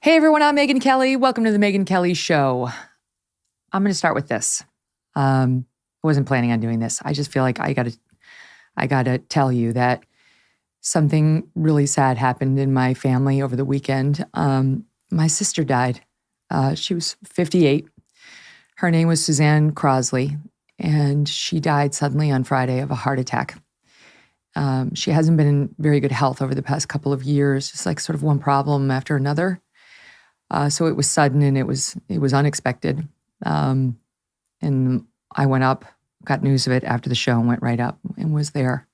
Hey everyone, I'm Megyn Kelly. Welcome to the Megyn Kelly Show. I'm going to start with this. I wasn't planning on doing this. I just feel like I gotta tell you that something really sad happened in my family over the weekend. My sister died. She was 58. Her name was Suzanne Crosley, and she died suddenly on Friday of a heart attack. She hasn't been in very good health over the past couple of years, just like sort of one problem after another. So it was sudden and it was unexpected. And I went up, got news of it after the show and went right up and was there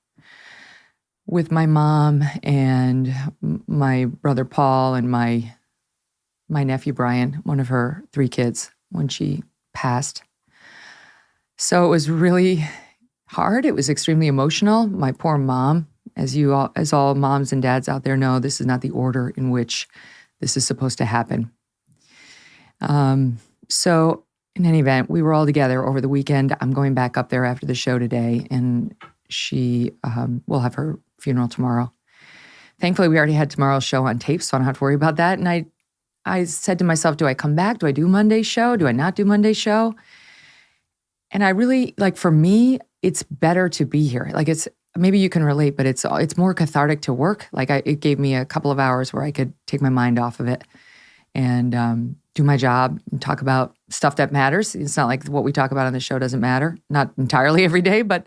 with my mom and my brother Paul and my nephew Brian, one of her 3 kids, when she passed. So it was really hard. It was extremely emotional. My poor mom, as all moms and dads out there know, this is not the order in which this is supposed to happen. So in any event, we were all together over the weekend. I'm going back up there after the show today, and she will have her funeral tomorrow. Thankfully, we already had tomorrow's show on tape, so I don't have to worry about that. And I said to myself, do I come back? Do I do Monday's show? Do I not do Monday's show? And I really, for me, it's better to be here. Maybe you can relate, but it's more cathartic to work. It gave me a couple of hours where I could take my mind off of it and do my job and talk about stuff that matters. It's not like what we talk about on the show doesn't matter. Not entirely every day, but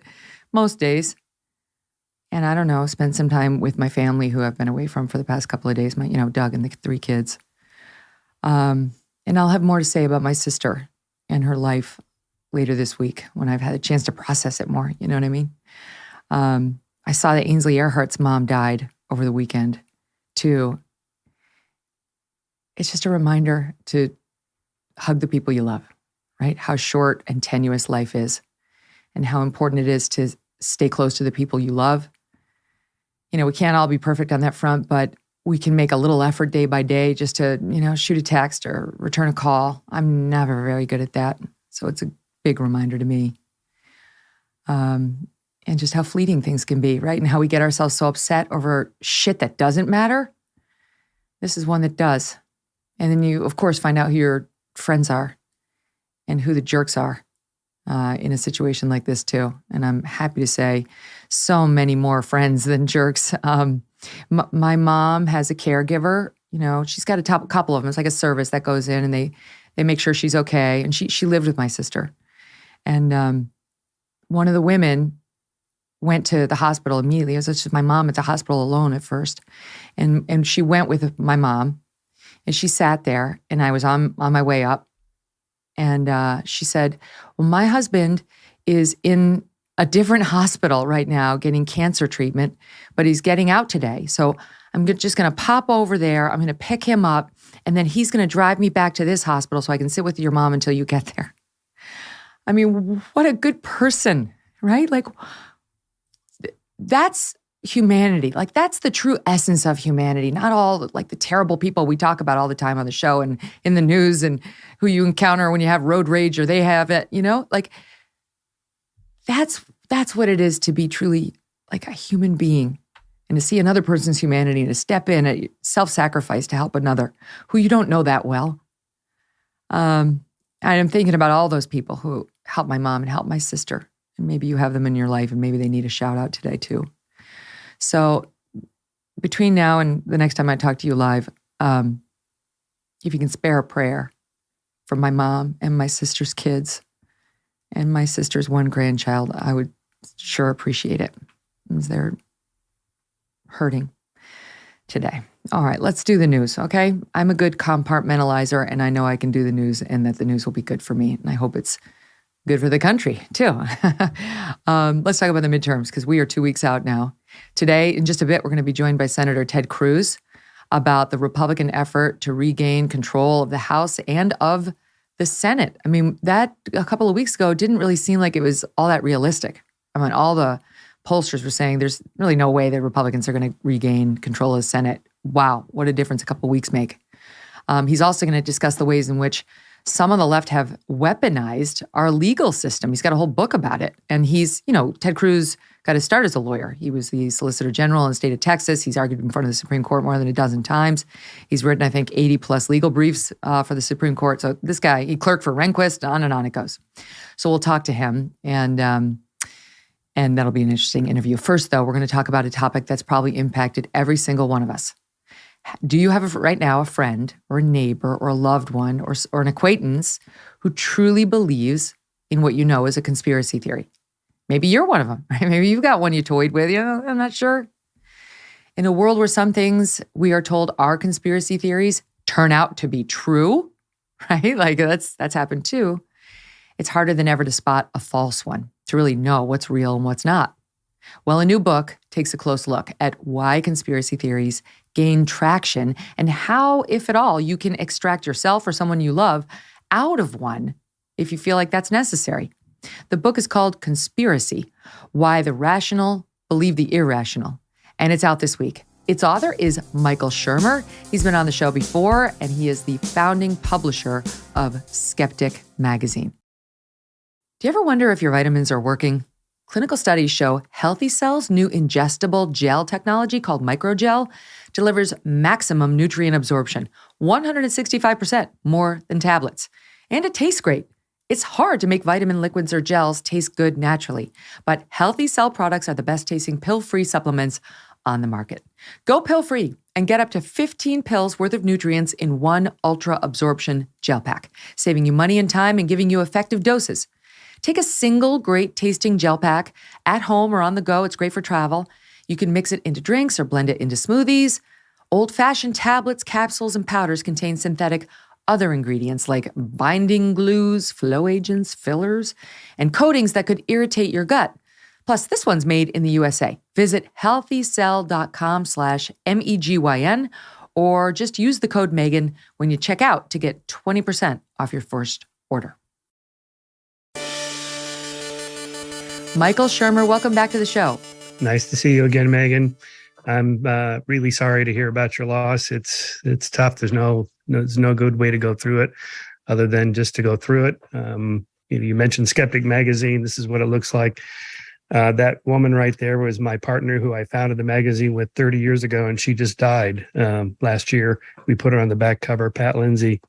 most days. And I don't know, spend some time with my family who I've been away from for the past couple of days, Doug and the 3 kids. And I'll have more to say about my sister and her life later this week when I've had a chance to process it more. You know what I mean? I saw that Ainsley Earhart's mom died over the weekend too. It's just a reminder to hug the people you love, right? How short and tenuous life is and how important it is to stay close to the people you love. We can't all be perfect on that front, but we can make a little effort day by day just to, shoot a text or return a call. I'm never very good at that. So it's a big reminder to me. And just how fleeting things can be, right? And how we get ourselves so upset over shit that doesn't matter. This is one that does. And then you, of course, find out who your friends are and who the jerks are in a situation like this too. And I'm happy to say so many more friends than jerks. My mom has a caregiver. She's got a couple of them. It's like a service that goes in and they make sure she's okay. And she lived with my sister. And one of the women went to the hospital immediately. It was just my mom at the hospital alone at first. And she went with my mom. And she sat there, and I was on my way up. And she said, well, my husband is in a different hospital right now getting cancer treatment, but he's getting out today. So I'm just going to pop over there. I'm going to pick him up, and then he's going to drive me back to this hospital so I can sit with your mom until you get there. I mean, what a good person, right? That's humanity. That's the true essence of humanity, not all the terrible people we talk about all the time on the show and in the news and who you encounter when you have road rage or they have it, that's what it is to be truly a human being and to see another person's humanity and to step in at self-sacrifice to help another who you don't know that well. I'm thinking about all those people who helped my mom and helped my sister, and maybe you have them in your life and maybe they need a shout out today too. So between now and the next time I talk to you live, if you can spare a prayer for my mom and my sister's kids and my sister's 1 grandchild, I would sure appreciate it, because they're hurting today. All right, let's do the news, okay? I'm a good compartmentalizer, and I know I can do the news and that the news will be good for me, and I hope it's good for the country, too. Let's talk about the midterms, because we are 2 weeks out now. Today, in just a bit, we're going to be joined by Senator Ted Cruz about the Republican effort to regain control of the House and of the Senate. I mean, that a couple of weeks ago didn't really seem like it was all that realistic. I mean, all the pollsters were saying there's really no way that Republicans are going to regain control of the Senate. Wow, what a difference a couple of weeks make. He's also going to discuss the ways in which some on the left have weaponized our legal system. He's got a whole book about it. And Ted Cruz got his start as a lawyer. He was the Solicitor General in the state of Texas. He's argued in front of the Supreme Court more than a dozen times. He's written, I think, 80 plus legal briefs for the Supreme Court. So this guy, he clerked for Rehnquist, on and on it goes. So we'll talk to him, and that'll be an interesting interview. First, though, we're going to talk about a topic that's probably impacted every single one of us. Do you have right now a friend or a neighbor or a loved one or an acquaintance who truly believes in what you know is a conspiracy theory? Maybe you're one of them, right? Maybe you've got one you toyed with. I'm not sure. In a world where some things we are told are conspiracy theories turn out to be true, right? Like that's happened too. It's harder than ever to spot a false one, to really know what's real and what's not. Well, a new book takes a close look at why conspiracy theories gain traction and how, if at all, you can extract yourself or someone you love out of one if you feel like that's necessary. The book is called Conspiracy: Why the Rational Believe the Irrational, and it's out this week. Its author is Michael Shermer. He's been on the show before, and he is the founding publisher of Skeptic magazine. Do you ever wonder if your vitamins are working? Clinical studies show Healthy Cell's new ingestible gel technology called microgel delivers maximum nutrient absorption, 165% more than tablets. And it tastes great. It's hard to make vitamin liquids or gels taste good naturally, but Healthy Cell products are the best tasting pill-free supplements on the market. Go pill-free and get up to 15 pills worth of nutrients in one ultra absorption gel pack, saving you money and time and giving you effective doses. Take a single great tasting gel pack at home or on the go. It's great for travel. You can mix it into drinks or blend it into smoothies. Old-fashioned tablets, capsules, and powders contain synthetic other ingredients like binding glues, flow agents, fillers, and coatings that could irritate your gut. Plus, this one's made in the USA. Visit healthycell.com/MEGYN or just use the code Megyn when you check out to get 20% off your first order. Michael Shermer, welcome back to the show. Nice to see you again, Megyn. I'm really sorry to hear about your loss. It's tough. There's no good way to go through it other than just to go through it. You mentioned Skeptic magazine. This is what it looks like. That woman right there was my partner who I founded the magazine with 30 years ago, and she just died last year. We put her on the back cover, Pat Lindsay.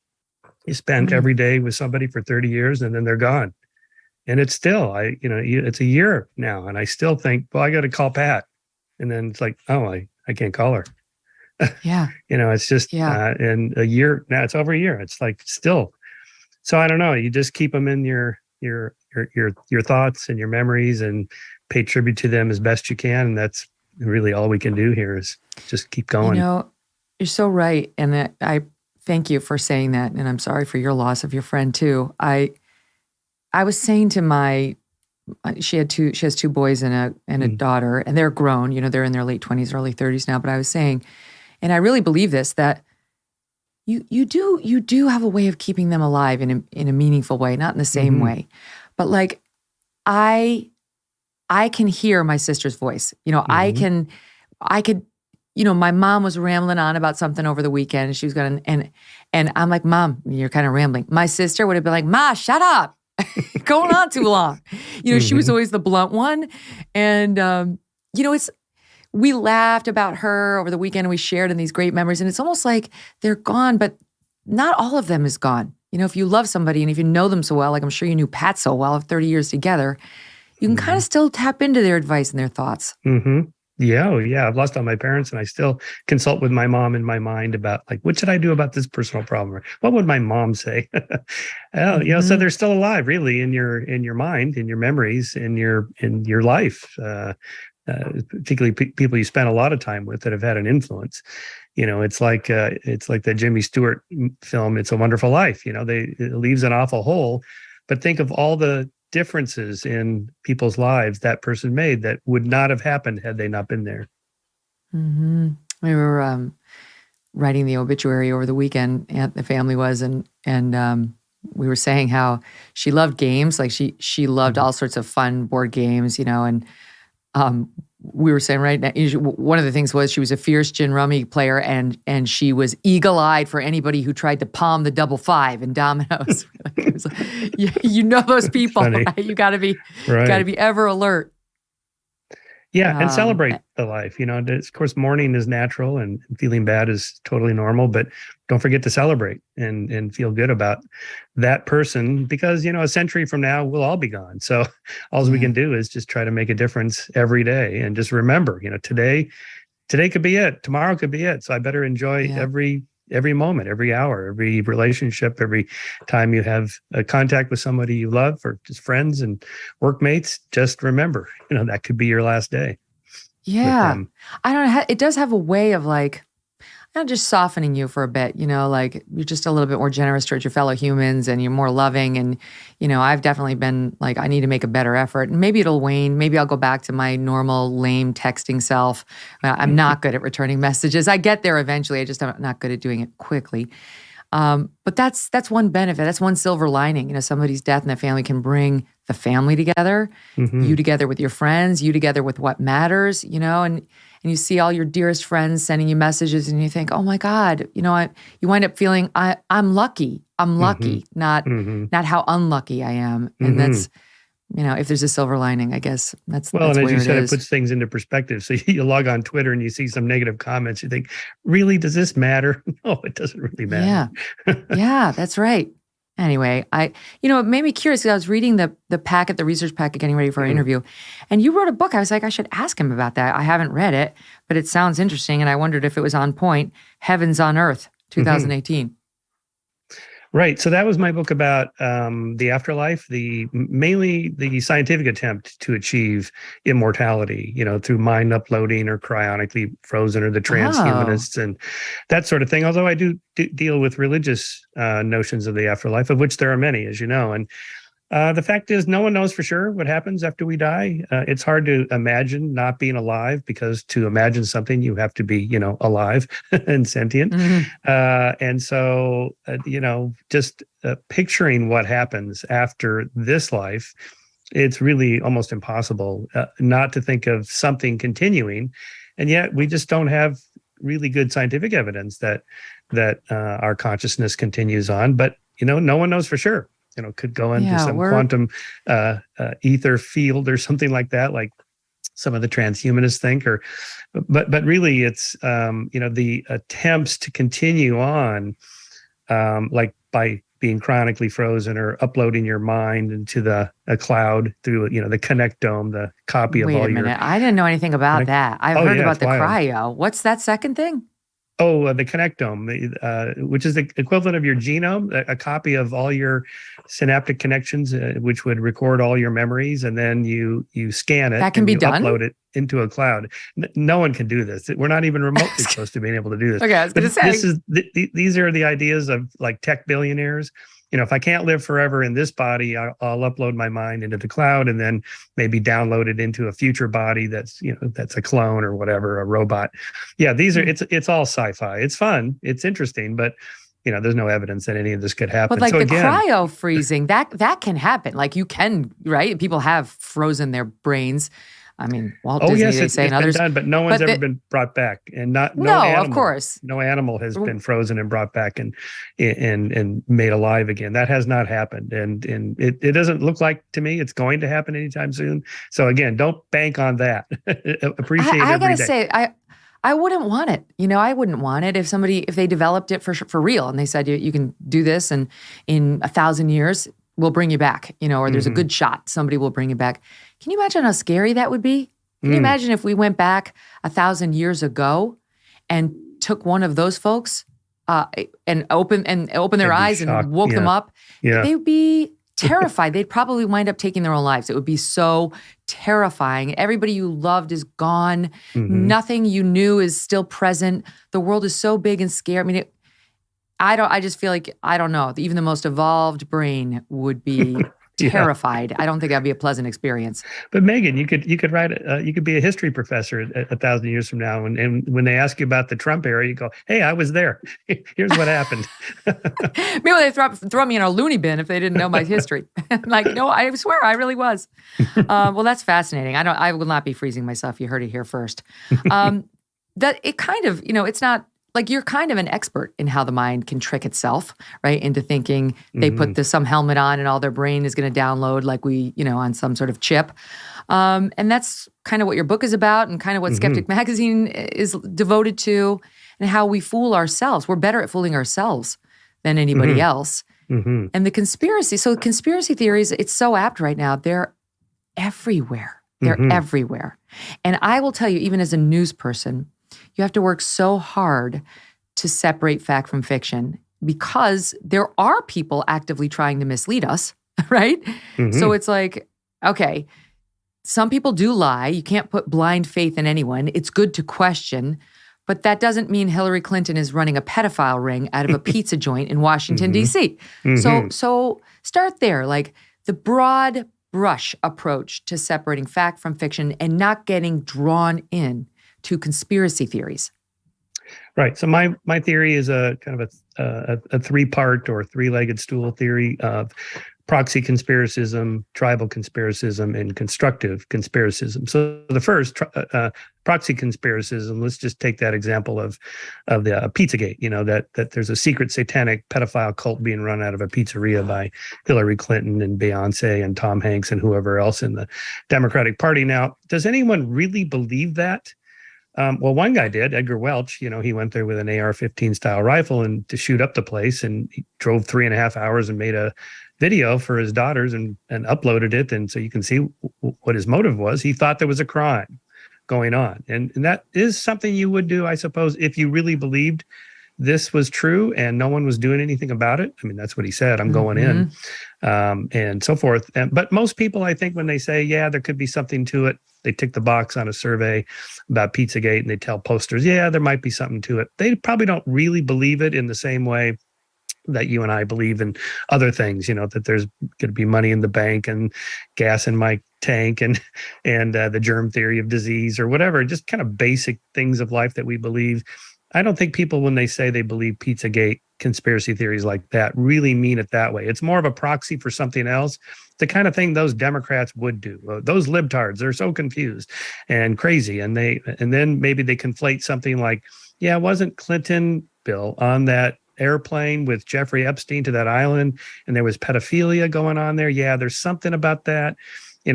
You spent every day with somebody for 30 years, and then they're gone. And it's still, it's a year now, and I still think, well, I got to call Pat. And then it's like, oh, I can't call her. Yeah. It's just, and a year, now it's over a year. It's like still. So I don't know. You just keep them in your thoughts and your memories and pay tribute to them as best you can. And that's really all we can do here is just keep going. You're so right. And I thank you for saying that. And I'm sorry for your loss of your friend too. I was saying to she has two boys and a daughter, and they're grown, they're in their late 20s, early 30s now. But I was saying, and I really believe this, that you do have a way of keeping them alive in a meaningful way, not in the same way. But like, I can hear my sister's voice. I could, my mom was rambling on about something over the weekend, and she was going, and I'm like, Mom, you're kind of rambling. My sister would have been like, Ma, shut up. Going on too long. She was always the blunt one. And, we laughed about her over the weekend and we shared in these great memories. And it's almost like they're gone, but not all of them is gone. If you love somebody and if you know them so well, like I'm sure you knew Pat so well, 30 years together, you can kind of still tap into their advice and their thoughts. Yeah. Oh, yeah. I've lost all my parents and I still consult with my mom in my mind about like, what should I do about this personal problem? Or what would my mom say? So they're still alive really in your mind, in your memories, in your life, particularly people you spent a lot of time with that have had an influence. It's like the Jimmy Stewart film, It's a Wonderful Life. It leaves an awful hole, but think of all the differences in people's lives that person made that would not have happened had they not been there. We were writing the obituary over the weekend, the family was, and we were saying how she loved games. Like she loved all sorts of fun board games, and we were saying right now, one of the things was she was a fierce gin rummy player, and she was eagle-eyed for anybody who tried to palm the double five in dominoes. You know those people, right? You got to be ever alert. Yeah, and celebrate the life. Of course, mourning is natural and feeling bad is totally normal, but don't forget to celebrate and feel good about that person, because, a century from now, we'll all be gone. So all we can do is just try to make a difference every day and just remember, today could be it. Tomorrow could be it. So I better enjoy every moment, every hour, every relationship, every time you have a contact with somebody you love, or just friends and workmates. Just remember, that could be your last day. Yeah. I don't know. It does have a way of just softening you for a bit, you're just a little bit more generous towards your fellow humans, and you're more loving. And, I've definitely been I need to make a better effort, and maybe it'll wane. Maybe I'll go back to my normal lame texting self. I'm not good at returning messages. I get there eventually. I just am not good at doing it quickly. But that's one benefit. That's one silver lining. Somebody's death in the family can bring the family together, you together with your friends, you together with what matters, and you see all your dearest friends sending you messages, and you think, oh my God, you wind up feeling, I'm lucky. I'm lucky, not how unlucky I am. And that's, if there's a silver lining, I guess that's and as where you said, it it puts things into perspective. So you log on Twitter and you see some negative comments. You think, really, does this matter? No, it doesn't really matter. Yeah, that's right. Anyway, it made me curious, because I was reading the research packet, getting ready for our interview, and you wrote a book. I was like, I should ask him about that. I haven't read it, but it sounds interesting, and I wondered if it was on point. Heavens on Earth, 2018. Right. So that was my book about the afterlife, mainly the scientific attempt to achieve immortality, through mind uploading or cryonically frozen, or the transhumanists and that sort of thing. Although I do deal with religious notions of the afterlife, of which there are many, as you know. And the fact is, no one knows for sure what happens after we die. It's hard to imagine not being alive, because to imagine something, you have to be, alive and sentient. And so, just picturing what happens after this life, it's really almost impossible not to think of something continuing. And yet we just don't have really good scientific evidence that our consciousness continues on. But, no one knows for sure. Could go into some quantum ether field or something like that, like some of the transhumanists think. But really, it's the attempts to continue on, like by being chronically frozen or uploading your mind into a cloud through the connectome, the copy of all your. Wait a minute, I didn't know anything about that. I've heard about the cryo. What's that second thing? The connectome, which is the equivalent of your genome, a copy of all your synaptic connections, which would record all your memories, and then you scan it. That can be done. Upload it into a cloud. No one can do this. We're not even remotely close to being able to do this. Okay, I was going to say these are the ideas of tech billionaires. If I can't live forever in this body, I'll upload my mind into the cloud, and then maybe download it into a future body that's a clone or whatever, a robot. Yeah, these are it's all sci-fi. It's fun, it's interesting, but there's no evidence that any of this could happen. But the cryo freezing, that can happen. You can, right? People have frozen their brains. I mean, Walt Disney, they say, and others. Done, but no one's ever been brought back, and no animal, of course, no animal has been frozen and brought back and made alive again. That has not happened, and it doesn't look like to me it's going to happen anytime soon. So again, don't bank on that. Appreciate I every gotta day. say, I wouldn't want it. I wouldn't want it if they developed it for real, and they said you can do this, and in 1,000 years we'll bring you back, or there's a good shot somebody will bring you back. Can you imagine how scary that would be? Can you imagine if we went back 1,000 years ago and took one of those folks and opened their eyes shocked. And woke them up? Yeah. They would be terrified. They'd probably wind up taking their own lives. It would be so terrifying. Everybody you loved is gone. Nothing you knew is still present. The world is so big and scary. I mean, I just feel like, I don't know, even the most evolved brain would be terrified. I don't think that'd be a pleasant experience. But Megyn, you could write you could be a history professor 1,000 years from now, and when they ask you about the Trump era, you go, "Hey, I was there. Here's what happened." Maybe they throw me in a loony bin if they didn't know my history. Like, no, I swear I really was. Well, that's fascinating. I will not be freezing myself. You heard it here first. That it kind of, it's not like you're kind of an expert in how the mind can trick itself, right, into thinking they put some helmet on and all their brain is going to download like on some sort of chip. And that's kind of what your book is about and kind of what Skeptic Magazine is devoted to and how we fool ourselves. We're better at fooling ourselves than anybody else. And the conspiracy theories, it's so apt right now. They're everywhere. They're everywhere. And I will tell you, even as a news person, you have to work so hard to separate fact from fiction because there are people actively trying to mislead us, right? So it's like, okay, some people do lie. You can't put blind faith in anyone. It's good to question, but that doesn't mean Hillary Clinton is running a pedophile ring out of a pizza joint in Washington, D.C. So start there, like the broad brush approach to separating fact from fiction and not getting drawn in to conspiracy theories. Right. So my theory is a kind of a three-part or three-legged stool theory of proxy conspiracism, tribal conspiracism, and constructive conspiracism. So the first, proxy conspiracism, let's just take that example of the Pizzagate, that there's a secret satanic pedophile cult being run out of a pizzeria by Hillary Clinton and Beyonce and Tom Hanks and whoever else in the Democratic Party. Now, does anyone really believe that? Well, one guy did, Edgar Welch. He went there with an AR-15 style rifle and to shoot up the place, and he drove 3.5 hours and made a video for his daughters and uploaded it. And so you can see what his motive was. He thought there was a crime going on, and that is something you would do, I suppose, if you really believed this was true and no one was doing anything about it. I mean, that's what he said. I'm going in, and so forth. But most people, I think, when they say, yeah, there could be something to it, they tick the box on a survey about Pizzagate and they tell posters, yeah, there might be something to it. They probably don't really believe it in the same way that you and I believe in other things, that there's going to be money in the bank and gas in my tank and the germ theory of disease or whatever, just kind of basic things of life that we believe. I don't think people, when they say they believe Pizzagate conspiracy theories like that, really mean it that way. It's more of a proxy for something else, the kind of thing those Democrats would do. Those libtards, they're so confused and crazy. And then maybe they conflate something like, yeah, wasn't Clinton, Bill, on that airplane with Jeffrey Epstein to that island and there was pedophilia going on there? Yeah, there's something about that.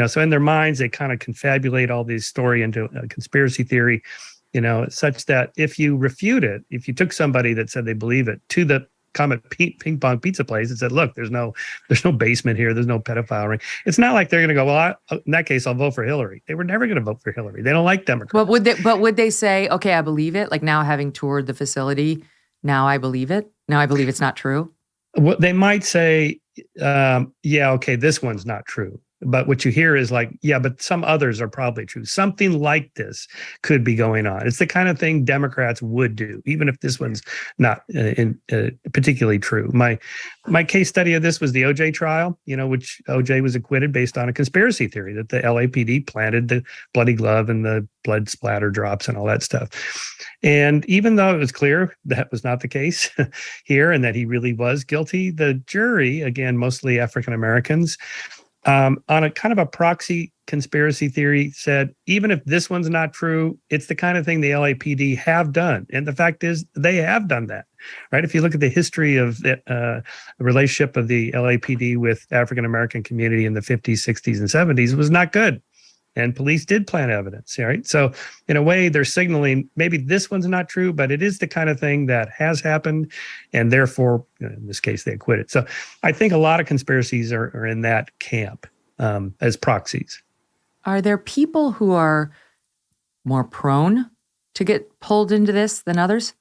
So in their minds, they kind of confabulate all these story into a conspiracy theory, such that if you refute it, if you took somebody that said they believe it to the Comet ping pong pizza place and said, look, there's no basement here, there's no pedophile ring, it's not like they're going to go, well, in that case, I'll vote for Hillary. They were never going to vote for Hillary. They don't like Democrats. But would they say, okay, I believe it? Like now having toured the facility, now I believe it. Now I believe it's not true. What they might say, yeah, okay, this one's not true. But what you hear is like, yeah, but some others are probably true. Something like this could be going on. It's the kind of thing Democrats would do, even if this one's not particularly true. My case study of this was the OJ trial, which OJ was acquitted based on a conspiracy theory that the LAPD planted the bloody glove and the blood splatter drops and all that stuff. And even though it was clear that was not the case here and that he really was guilty, the jury, again, mostly African Americans, on a kind of a proxy conspiracy theory said, even if this one's not true, it's the kind of thing the LAPD have done. And the fact is they have done that, right? If you look at the history of the relationship of the LAPD with African-American community in the 50s, 60s, and 70s, it was not good. And police did plant evidence, right? So in a way, they're signaling maybe this one's not true, but it is the kind of thing that has happened. And therefore, in this case, they acquitted. So I think a lot of conspiracies are in that camp as proxies. Are there people who are more prone to get pulled into this than others?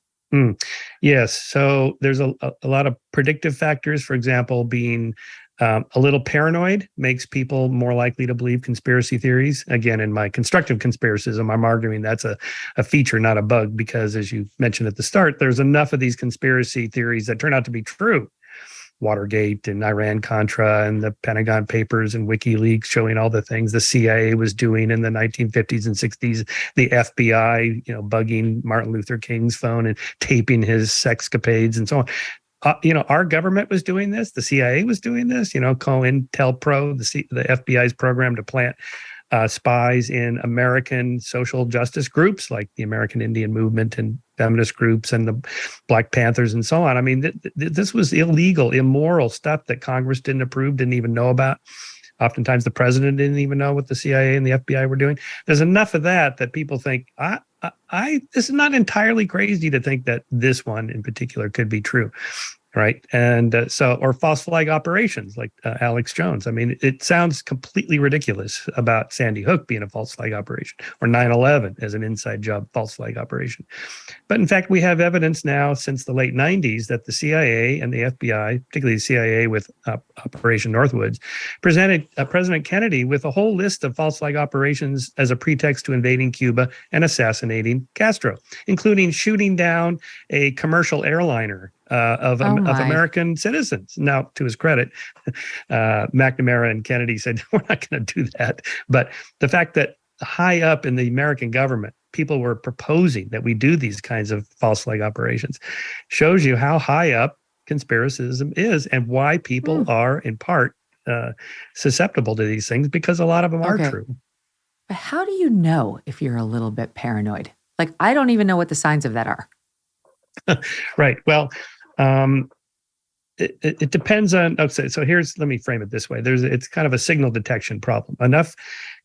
Yes. So there's a lot of predictive factors, for example, being a little paranoid makes people more likely to believe conspiracy theories. Again, in my constructive conspiracism, I'm arguing that's a feature, not a bug, because as you mentioned at the start, there's enough of these conspiracy theories that turn out to be true Watergate and Iran-Contra and the Pentagon Papers and WikiLeaks showing all the things the CIA was doing in the 1950s and 60s, the FBI, bugging Martin Luther King's phone and taping his sexcapades and so on. Our government was doing this. The CIA was doing this. COINTELPRO, the FBI's program to plant spies in American social justice groups like the American Indian Movement and feminist groups and the Black Panthers and so on. I mean, this was illegal, immoral stuff that Congress didn't approve, didn't even know about. Oftentimes the president didn't even know what the CIA and the FBI were doing. There's enough of that people think, this is not entirely crazy to think that this one in particular could be true. Right. And or false flag operations like Alex Jones. I mean, it sounds completely ridiculous about Sandy Hook being a false flag operation or 9/11 as an inside job false flag operation. But in fact, we have evidence now since the late 90s that the CIA and the FBI, particularly the CIA with Operation Northwoods, presented President Kennedy with a whole list of false flag operations as a pretext to invading Cuba and assassinating Castro, including shooting down a commercial airliner of American citizens. Now, to his credit, McNamara and Kennedy said, we're not going to do that. But the fact that high up in the American government, people were proposing that we do these kinds of false flag operations shows you how high up conspiracism is and why people are, in part, susceptible to these things, because a lot of them are true. But how do you know if you're a little bit paranoid? Like, I don't even know what the signs of that are. Right. Well, it depends on. Okay, so let me frame it this way. It's kind of a signal detection problem. Enough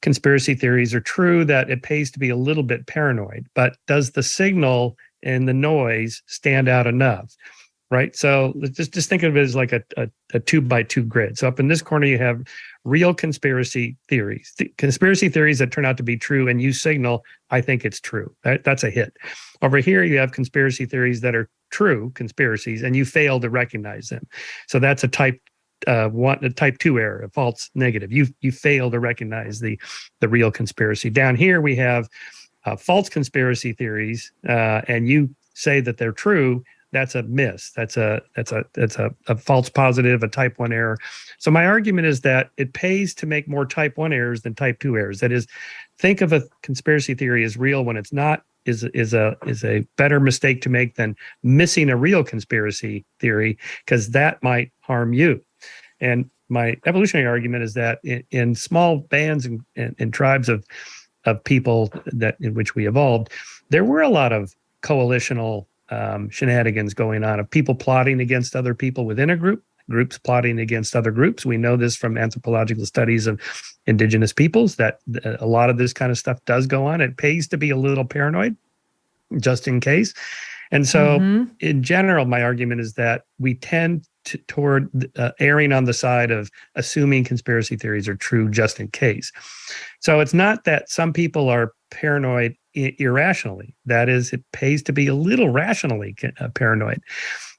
conspiracy theories are true that it pays to be a little bit paranoid, but does the signal and the noise stand out enough? Right. So let's just think of it as like a 2x2 grid. So up in this corner, you have real conspiracy theories, conspiracy theories that turn out to be true, and you signal, I think it's true. That's a hit. Over here, you have conspiracy theories that are true conspiracies, and you fail to recognize them. So that's a type 2 error, a false negative. You fail to recognize the real conspiracy. Down here, we have false conspiracy theories, and you say that they're true. That's a miss. That's a false positive, a type 1 error. So my argument is that it pays to make more type 1 errors than type 2 errors. That is, think of a conspiracy theory as real when it's not is a better mistake to make than missing a real conspiracy theory, because that might harm you. And my evolutionary argument is that in small bands and tribes of people in which we evolved, there were a lot of coalitional shenanigans going on, of people plotting against other people within a group, groups plotting against other groups. We know this from anthropological studies of indigenous peoples, that a lot of this kind of stuff does go on. It pays to be a little paranoid, just in case. And so in general, my argument is that we tend toward erring on the side of assuming conspiracy theories are true just in case. So it's not that some people are paranoid irrationally. That is, it pays to be a little rationally paranoid.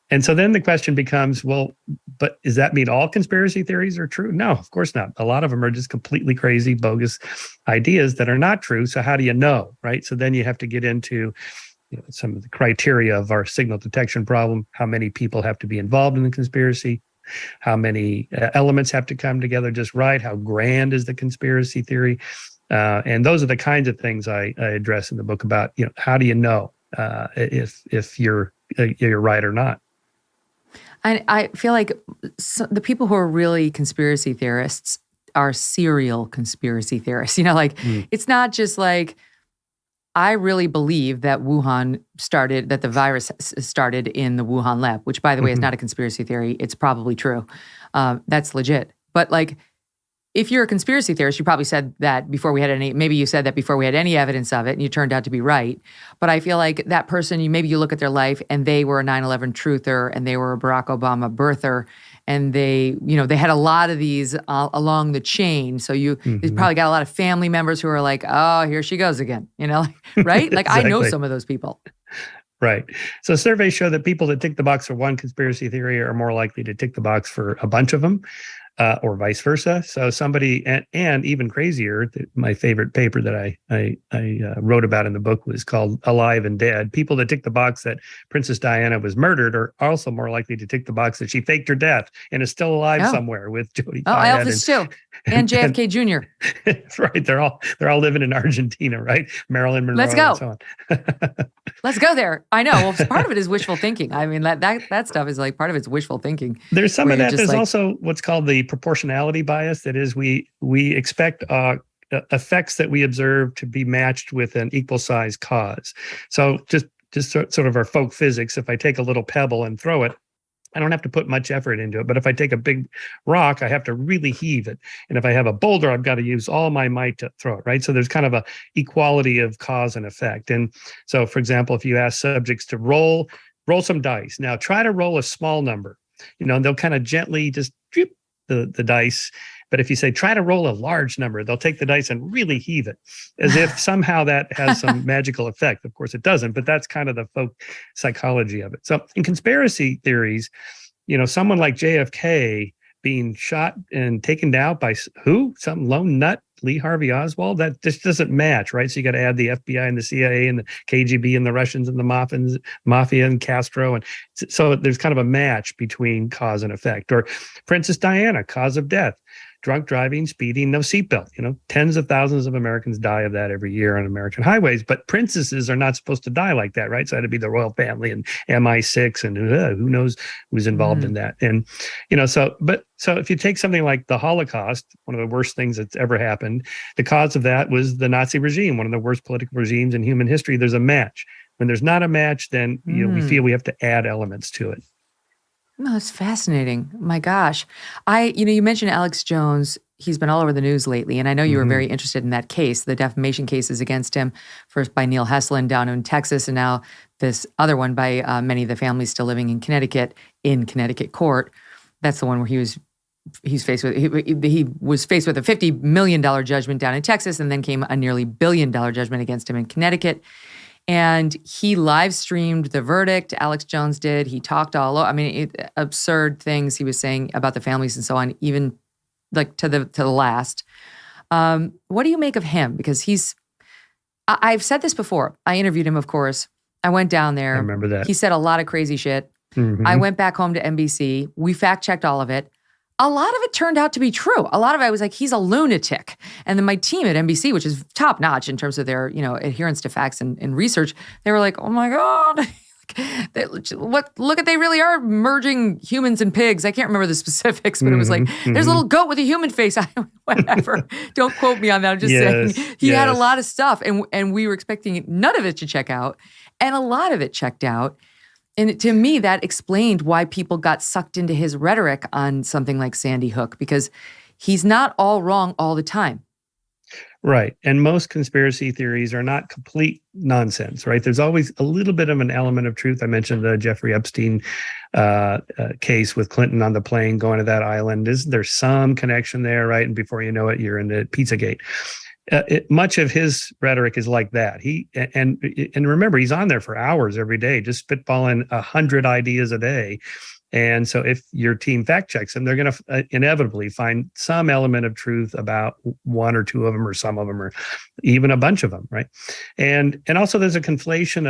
And so then the question becomes, well, but does that mean all conspiracy theories are true? No, of course not. A lot of them are just completely crazy, bogus ideas that are not true. So how do you know, right? So then you have to get into some of the criteria of our signal detection problem. How many people have to be involved in the conspiracy? How many elements have to come together just right? How grand is the conspiracy theory? And those are the kinds of things I address in the book about, how do you know if you're right or not? I feel like the people who are really conspiracy theorists are serial conspiracy theorists. It's not just like, I really believe that that the virus started in the Wuhan lab, which, by the way, is not a conspiracy theory. It's probably true. That's legit. But if you're a conspiracy theorist, you probably said that before we had maybe you said that before we had any evidence of it, and you turned out to be right. But I feel like that person, maybe you look at their life and they were a 9/11 truther and they were a Barack Obama birther, and they had a lot of these along the chain. So you've probably got a lot of family members who are like, oh, here she goes again, right? Like, exactly. I know some of those people. Right. So surveys show that people that tick the box for one conspiracy theory are more likely to tick the box for a bunch of them. or vice versa. So somebody, and even crazier, my favorite paper that I wrote about in the book was called Alive and Dead. People that tick the box that Princess Diana was murdered are also more likely to tick the box that she faked her death and is still alive somewhere with Jodie Fayed. Elvis too. And JFK Jr. Right. They're all living in Argentina, right? Marilyn Monroe. Let's go. And so on. Let's go there. I know. Well, part of it is wishful thinking. I mean, that stuff is like part of it's wishful thinking. There's some of that. There's also what's called the proportionality bias. That is, we expect effects that we observe to be matched with an equal size cause. So just sort of our folk physics. If I take a little pebble and throw it, I don't have to put much effort into it. But if I take a big rock, I have to really heave it. And if I have a boulder, I've got to use all my might to throw it, right? So there's kind of a equality of cause and effect. And so, for example, if you ask subjects to roll some dice, now try to roll a small number, and they'll kind of gently just drip the dice. But if you say, try to roll a large number, they'll take the dice and really heave it as if somehow that has some magical effect. Of course, it doesn't, but that's kind of the folk psychology of it. So in conspiracy theories, someone like JFK being shot and taken down by who? Some lone nut, Lee Harvey Oswald? That just doesn't match, right? So you got to add the FBI and the CIA and the KGB and the Russians and the mafia and Castro. And so there's kind of a match between cause and effect. Or Princess Diana, cause of death. Drunk driving, speeding, no seatbelt. Tens of thousands of Americans die of that every year on American highways. But princesses are not supposed to die like that, right? So it had to be the royal family and MI6 and who knows who's involved in that. And so if you take something like the Holocaust, one of the worst things that's ever happened, the cause of that was the Nazi regime, one of the worst political regimes in human history. There's a match. When there's not a match, then we feel we have to add elements to it. No, that's fascinating. My gosh. You mentioned Alex Jones. He's been all over the news lately, and I know you were very interested in that case, the defamation cases against him, first by Neil Heslin down in Texas, and now this other one by many of the families still living in Connecticut court. That's the one where he was faced with a $50 million judgment down in Texas, and then came a nearly $1 billion judgment against him in Connecticut. And he live streamed the verdict. Alex Jones did. He talked absurd things he was saying about the families and so on, even like to the last. What do you make of him? Because I've said this before. I interviewed him, of course. I went down there. I remember that. He said a lot of crazy shit. I went back home to NBC. We fact checked all of it. A lot of it turned out to be true. A lot of it, I was like, he's a lunatic. And then my team at NBC, which is top notch in terms of their, adherence to facts and research, they were like, oh my God, they really are merging humans and pigs. I can't remember the specifics, but it was like, there's a little goat with a human face. Whatever. Don't quote me on that. I'm just saying he had a lot of stuff and we were expecting none of it to check out. And a lot of it checked out. And to me, that explained why people got sucked into his rhetoric on something like Sandy Hook, because he's not all wrong all the time. Right. And most conspiracy theories are not complete nonsense, right? There's always a little bit of an element of truth. I mentioned the Jeffrey Epstein case with Clinton on the plane going to that island. There's some connection there, right? And before you know it, you're in the Pizzagate. Much of his rhetoric is like that. And remember, he's on there for hours every day, just spitballing 100 ideas a day. And so if your team fact checks them, they're going to inevitably find some element of truth about one or two of them, or some of them, or even a bunch of them, right? And also there's a conflation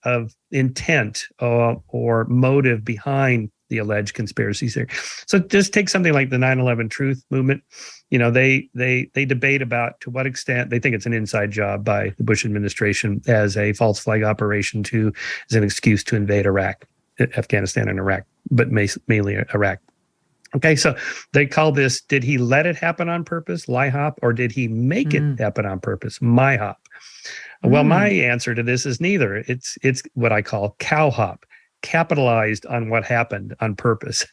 of intent or motive behind the alleged conspiracy theory. So just take something like the 9/11 Truth movement. They debate about to what extent they think it's an inside job by the Bush administration as a false flag operation as an excuse to invade Afghanistan and Iraq, but mainly Iraq. Okay, so they call this, did he let it happen on purpose, lie hop, or did he make it happen on purpose, my hop? Well, my answer to this is neither. It's what I call cow hop, capitalized on what happened on purpose.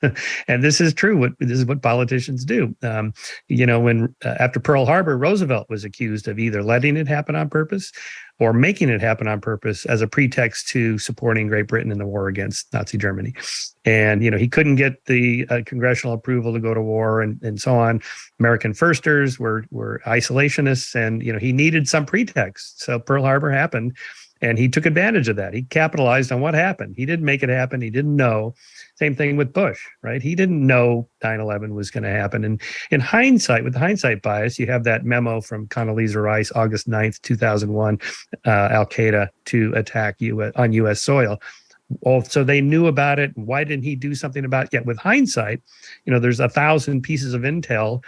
And this is true. This is what politicians do. When after Pearl Harbor, Roosevelt was accused of either letting it happen on purpose or making it happen on purpose as a pretext to supporting Great Britain in the war against Nazi Germany. And, he couldn't get the congressional approval to go to war and so on. American firsters were isolationists, and, he needed some pretext. So Pearl Harbor happened. And he took advantage of that. He capitalized on what happened. He didn't make it happen. He didn't know. Same thing with Bush, right? He didn't know 9/11 was going to happen. And in hindsight, with the hindsight bias, you have that memo from Condoleezza Rice, August 9th, 2001, Al-Qaeda to attack on U.S. soil. So they knew about it. Why didn't he do something about it? Yet with hindsight, there's 1,000 pieces of intel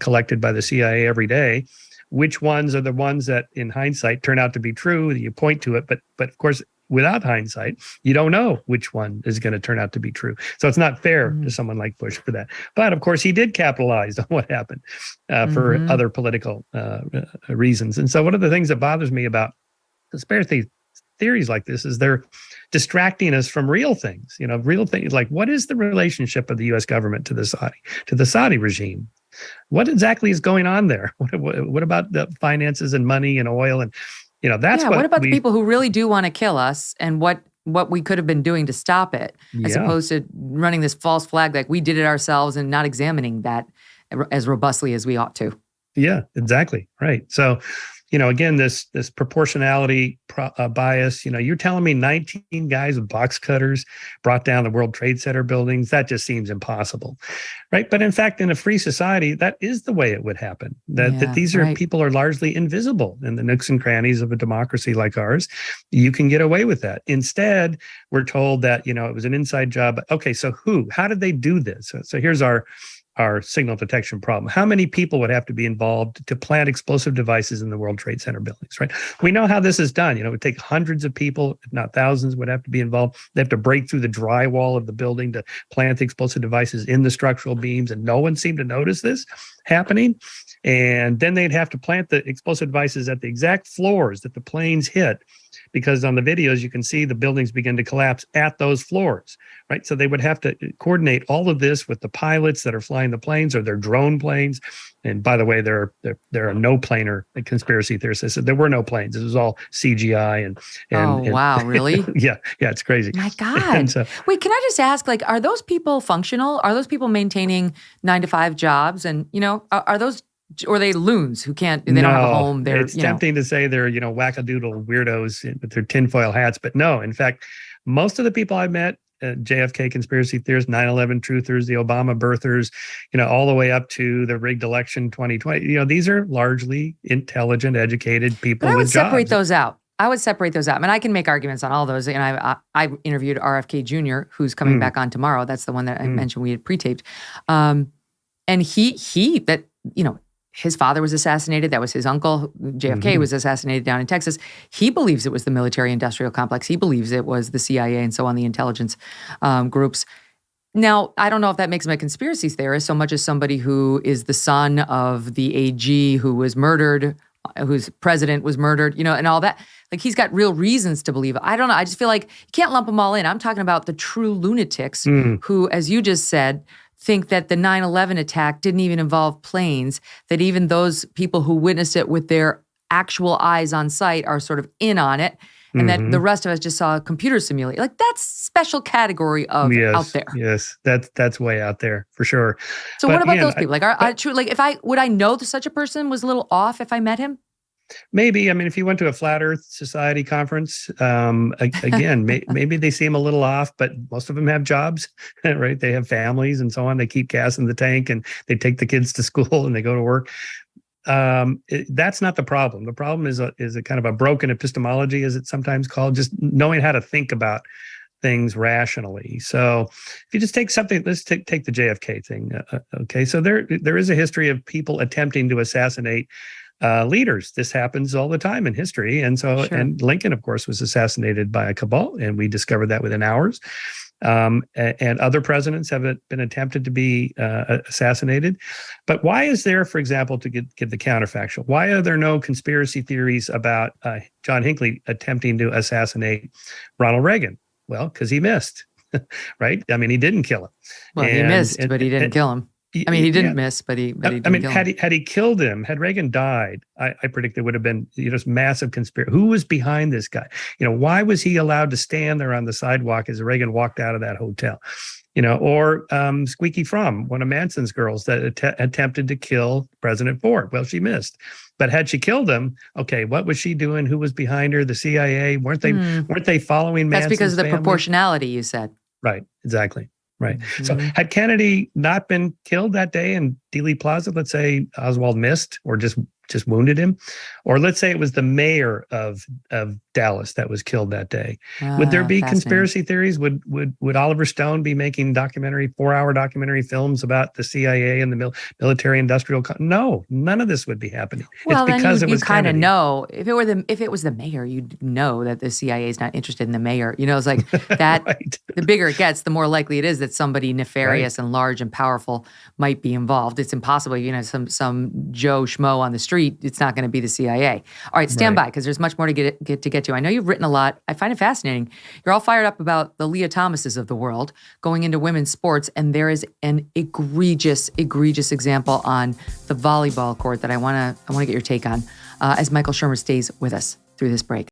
collected by the CIA every day. Which ones are the ones that in hindsight turn out to be true? You point to it, but of course, without hindsight, you don't know which one is going to turn out to be true. So it's not fair to someone like Bush for that. But of course, he did capitalize on what happened for other political reasons. And so one of the things that bothers me about conspiracy theories like this is they're distracting us from real things, real things like what is the relationship of the U.S. government to the Saudi regime? What exactly is going on there? What about the finances and money and oil? And, that's what about the people who really do want to kill us and what we could have been doing to stop it, as opposed to running this false flag like we did it ourselves and not examining that as robustly as we ought to. Yeah, exactly. Right. So, again, this proportionality bias, you're telling me 19 guys with box cutters brought down the World Trade Center buildings. That just seems impossible. Right. But in fact, in a free society, that is the way it would happen, that these are people are largely invisible in the nooks and crannies of a democracy like ours. You can get away with that. Instead, we're told that, it was an inside job. Okay, so how did they do this? So here's our signal detection problem. How many people would have to be involved to plant explosive devices in the World Trade Center buildings, right? We know how this is done. It would take hundreds of people, if not thousands, would have to be involved. They have to break through the drywall of the building to plant the explosive devices in the structural beams, and no one seemed to notice this happening. And then they'd have to plant the explosive devices at the exact floors that the planes hit, because on the videos, you can see the buildings begin to collapse at those floors, right? So they would have to coordinate all of this with the pilots that are flying the planes or their drone planes. And by the way, there are no planar conspiracy theorists. They said there were no planes. This was all CGI. And wow, really? yeah, it's crazy. My God. So, wait, can I just ask, are those people functional? Are those people maintaining 9-to-5 jobs? And, are those, or are they loons who they don't have a home? It's tempting to say they're, wackadoodle weirdos with their tinfoil hats, but no. In fact, most of the people I met, JFK conspiracy theorists, 9/11 truthers, the Obama birthers, all the way up to the rigged election 2020, these are largely intelligent, educated people with jobs. I would separate those out. I mean, I can make arguments on all those. And I interviewed RFK Jr., who's coming back on tomorrow. That's the one that I mentioned we had pre-taped. And his father was assassinated. That was his uncle. JFK was assassinated down in Texas. He believes it was the military-industrial complex. He believes it was the CIA and so on, the intelligence groups. Now, I don't know if that makes him a conspiracy theorist so much as somebody who is the son of the AG who was murdered, whose president was murdered, and all that. Like, he's got real reasons to believe it. I don't know. I just feel like you can't lump them all in. I'm talking about the true lunatics who, as you just said, think that the 9/11 attack didn't even involve planes, that even those people who witnessed it with their actual eyes on sight are sort of in on it, and that the rest of us just saw a computer simulate. Like, that's special category of out there. Yes, that's way out there for sure. So what about those people? Would I know that such a person was a little off if I met him? Maybe. I mean, if you went to a Flat Earth Society conference, again, maybe they seem a little off, but most of them have jobs, right? They have families and so on. They keep gas in the tank and they take the kids to school and they go to work. That's not the problem. The problem is a kind of a broken epistemology, as it's sometimes called, just knowing how to think about things rationally. So if you just take something, let's take the JFK thing. Okay. So there is a history of people attempting to assassinate leaders. This happens all the time in history. And so, and Lincoln, of course, was assassinated by a cabal, and we discovered that within hours. And other presidents have been attempted to be assassinated. But why is there, for example, to give the counterfactual, why are there no conspiracy theories about John Hinckley attempting to assassinate Ronald Reagan? Well, because he missed, right? I mean, he didn't kill him. Well, he missed, but he didn't kill him. I mean, he didn't miss, but he didn't kill him. Had he killed him, had Reagan died, I predict there would have been just massive conspiracy. Who was behind this guy? Why was he allowed to stand there on the sidewalk as Reagan walked out of that hotel? Or Squeaky Fromm, one of Manson's girls that attempted to kill President Ford. Well, she missed. But had she killed him, okay, what was she doing? Who was behind her? The CIA? Weren't they following Manson's That's because of the family? proportionality, you said. Right, exactly. Right. So Mm-hmm. had Kennedy not been killed that day in Dealey Plaza, let's say Oswald missed or just wounded him, or let's say it was the mayor of Dallas that was killed that day. Would there be conspiracy theories? Would Oliver Stone be making 4-hour documentary films about the CIA and the military industrial? No, none of this would be happening. Well, it's because then you kind of Kennedy. know if it was the mayor, you'd know that the CIA is not interested in the mayor. It's like that. Right. The bigger it gets, the more likely it is that somebody nefarious and large and powerful might be involved. It's impossible, some Joe Schmo on the street. It's not going to be the CIA. All right, stand by because there's much more to get to. I know you've written a lot. I find it fascinating. You're all fired up about the Leah Thomases of the world going into women's sports, and there is an egregious example on the volleyball court that I want to get your take on as Michael Shermer stays with us through this break.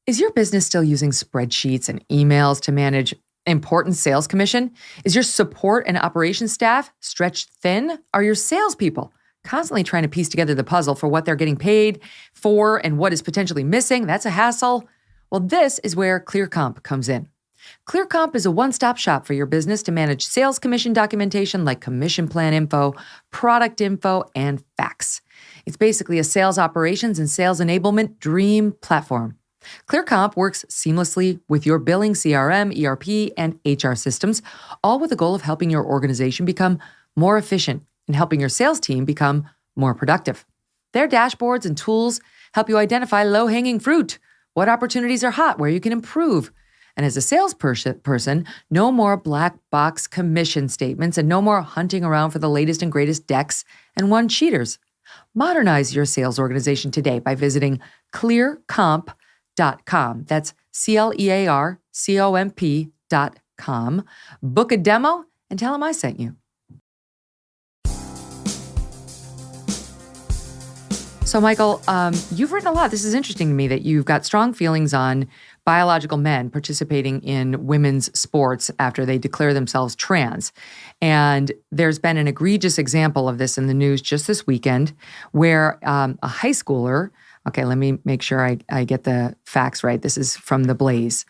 Is your business still using spreadsheets and emails to manage important sales commission? Is your support and operations staff stretched thin? Are your salespeople constantly trying to piece together the puzzle for what they're getting paid for and what is potentially missing? That's a hassle. Well, this is where ClearComp comes in. ClearComp is a one-stop shop for your business to manage sales commission documentation like commission plan info, product info, and facts. It's basically a sales operations and sales enablement dream platform. ClearComp works seamlessly with your billing, CRM, ERP, and HR systems, all with the goal of helping your organization become more efficient and helping your sales team become more productive. Their dashboards and tools help you identify low-hanging fruit, what opportunities are hot, where you can improve. And as a salesperson, no more black box commission statements and no more hunting around for the latest and greatest decks and one-cheaters. Modernize your sales organization today by visiting clearcomp.com. That's ClearComp.com. Book a demo and tell them I sent you. So, Michael, you've written a lot. This is interesting to me that you've got strong feelings on biological men participating in women's sports after they declare themselves trans. And there's been an egregious example of this in the news just this weekend where a high schooler, okay, let me make sure I get the facts right. This is from The Blaze.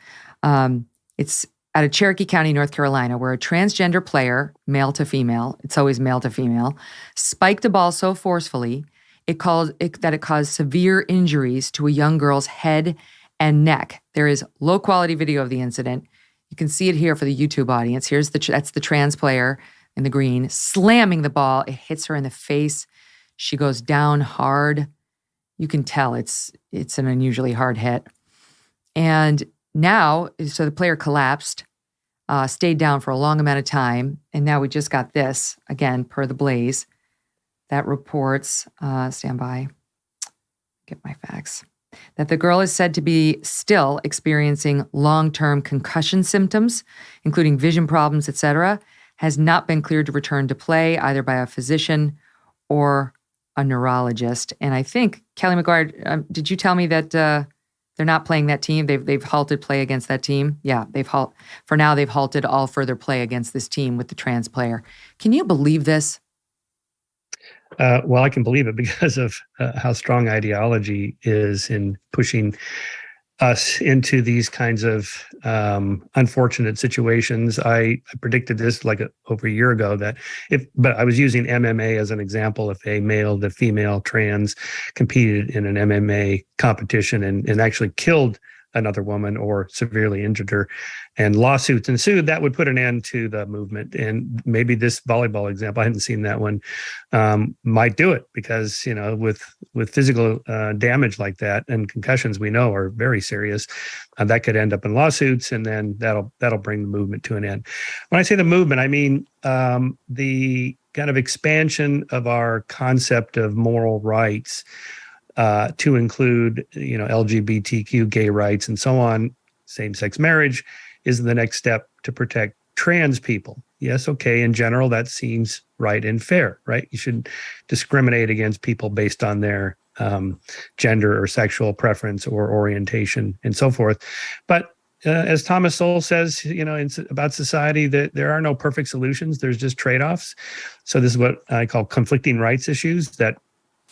It's out of Cherokee County, North Carolina, where a transgender player, male to female, it's always male to female, spiked a ball so forcefully that it caused severe injuries to a young girl's head and neck. There is low-quality video of the incident. You can see it here for the YouTube audience. That's the trans player in the green, slamming the ball. It hits her in the face. She goes down hard. You can tell it's an unusually hard hit. And now, so the player collapsed, stayed down for a long amount of time, and now we just got this, again, per The Blaze, that reports, stand by, get my facts, that the girl is said to be still experiencing long-term concussion symptoms, including vision problems, etc., has not been cleared to return to play either by a physician or a neurologist. And I think, Kelly McGuire, did you tell me that they're not playing that team? They've halted play against that team? Yeah, for now they've halted all further play against this team with the trans player. Can you believe this? Well, I can believe it because of how strong ideology is in pushing us into these kinds of unfortunate situations. I predicted this over a year ago but I was using MMA as an example. If a male to female trans competed in an MMA competition and actually killed another woman or severely injured her and lawsuits ensued, that would put an end to the movement. And maybe this volleyball example, I hadn't seen that one, might do it because, with physical damage like that and concussions we know are very serious, that could end up in lawsuits, and then that'll bring the movement to an end. When I say the movement, I mean the kind of expansion of our concept of moral rights to include, LGBTQ, gay rights, and so on. Same-sex marriage is the next step to protect trans people. Yes, okay, in general, that seems right and fair, right? You shouldn't discriminate against people based on their gender or sexual preference or orientation and so forth. But as Thomas Sowell says, about society, that there are no perfect solutions. There's just trade-offs. So this is what I call conflicting rights issues that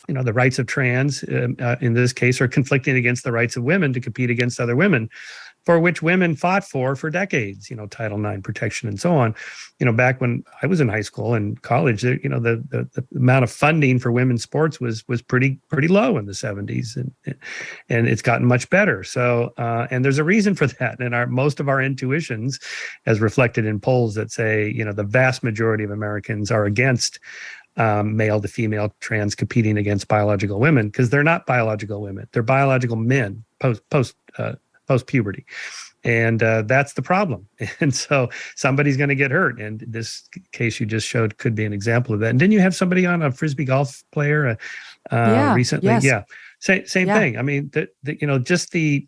the rights of trans, in this case, are conflicting against the rights of women to compete against other women. for which women fought for decades, Title IX protection and so on. Back when I was in high school and college, the amount of funding for women's sports was pretty low in the 70s, and it's gotten much better. So, and there's a reason for that. And most of our intuitions, as reflected in polls that say, the vast majority of Americans are against male to female trans competing against biological women, because they're not biological women; they're biological men post puberty, and that's the problem. And so somebody's going to get hurt, and this case you just showed could be an example of that. And didn't you have somebody on, a frisbee golf player recently? Yes. Yeah, same thing. I mean, just the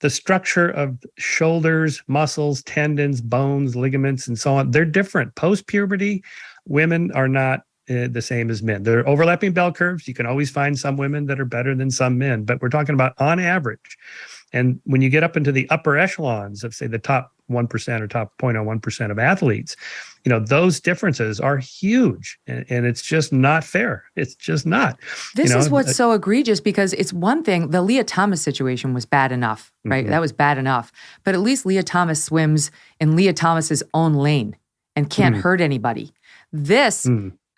structure of shoulders, muscles, tendons, bones, ligaments, and so on, they're different. Post puberty, women are not the same as men. They're overlapping bell curves. You can always find some women that are better than some men, but we're talking about on average. And when you get up into the upper echelons of, say, the top 1% or top 0.01% of athletes, those differences are huge, and it's just not fair. It's just not. This is what's so egregious, because it's one thing, the Leah Thomas situation was bad enough, right? That was bad enough. But at least Leah Thomas swims in Leah Thomas's own lane and can't hurt anybody. This,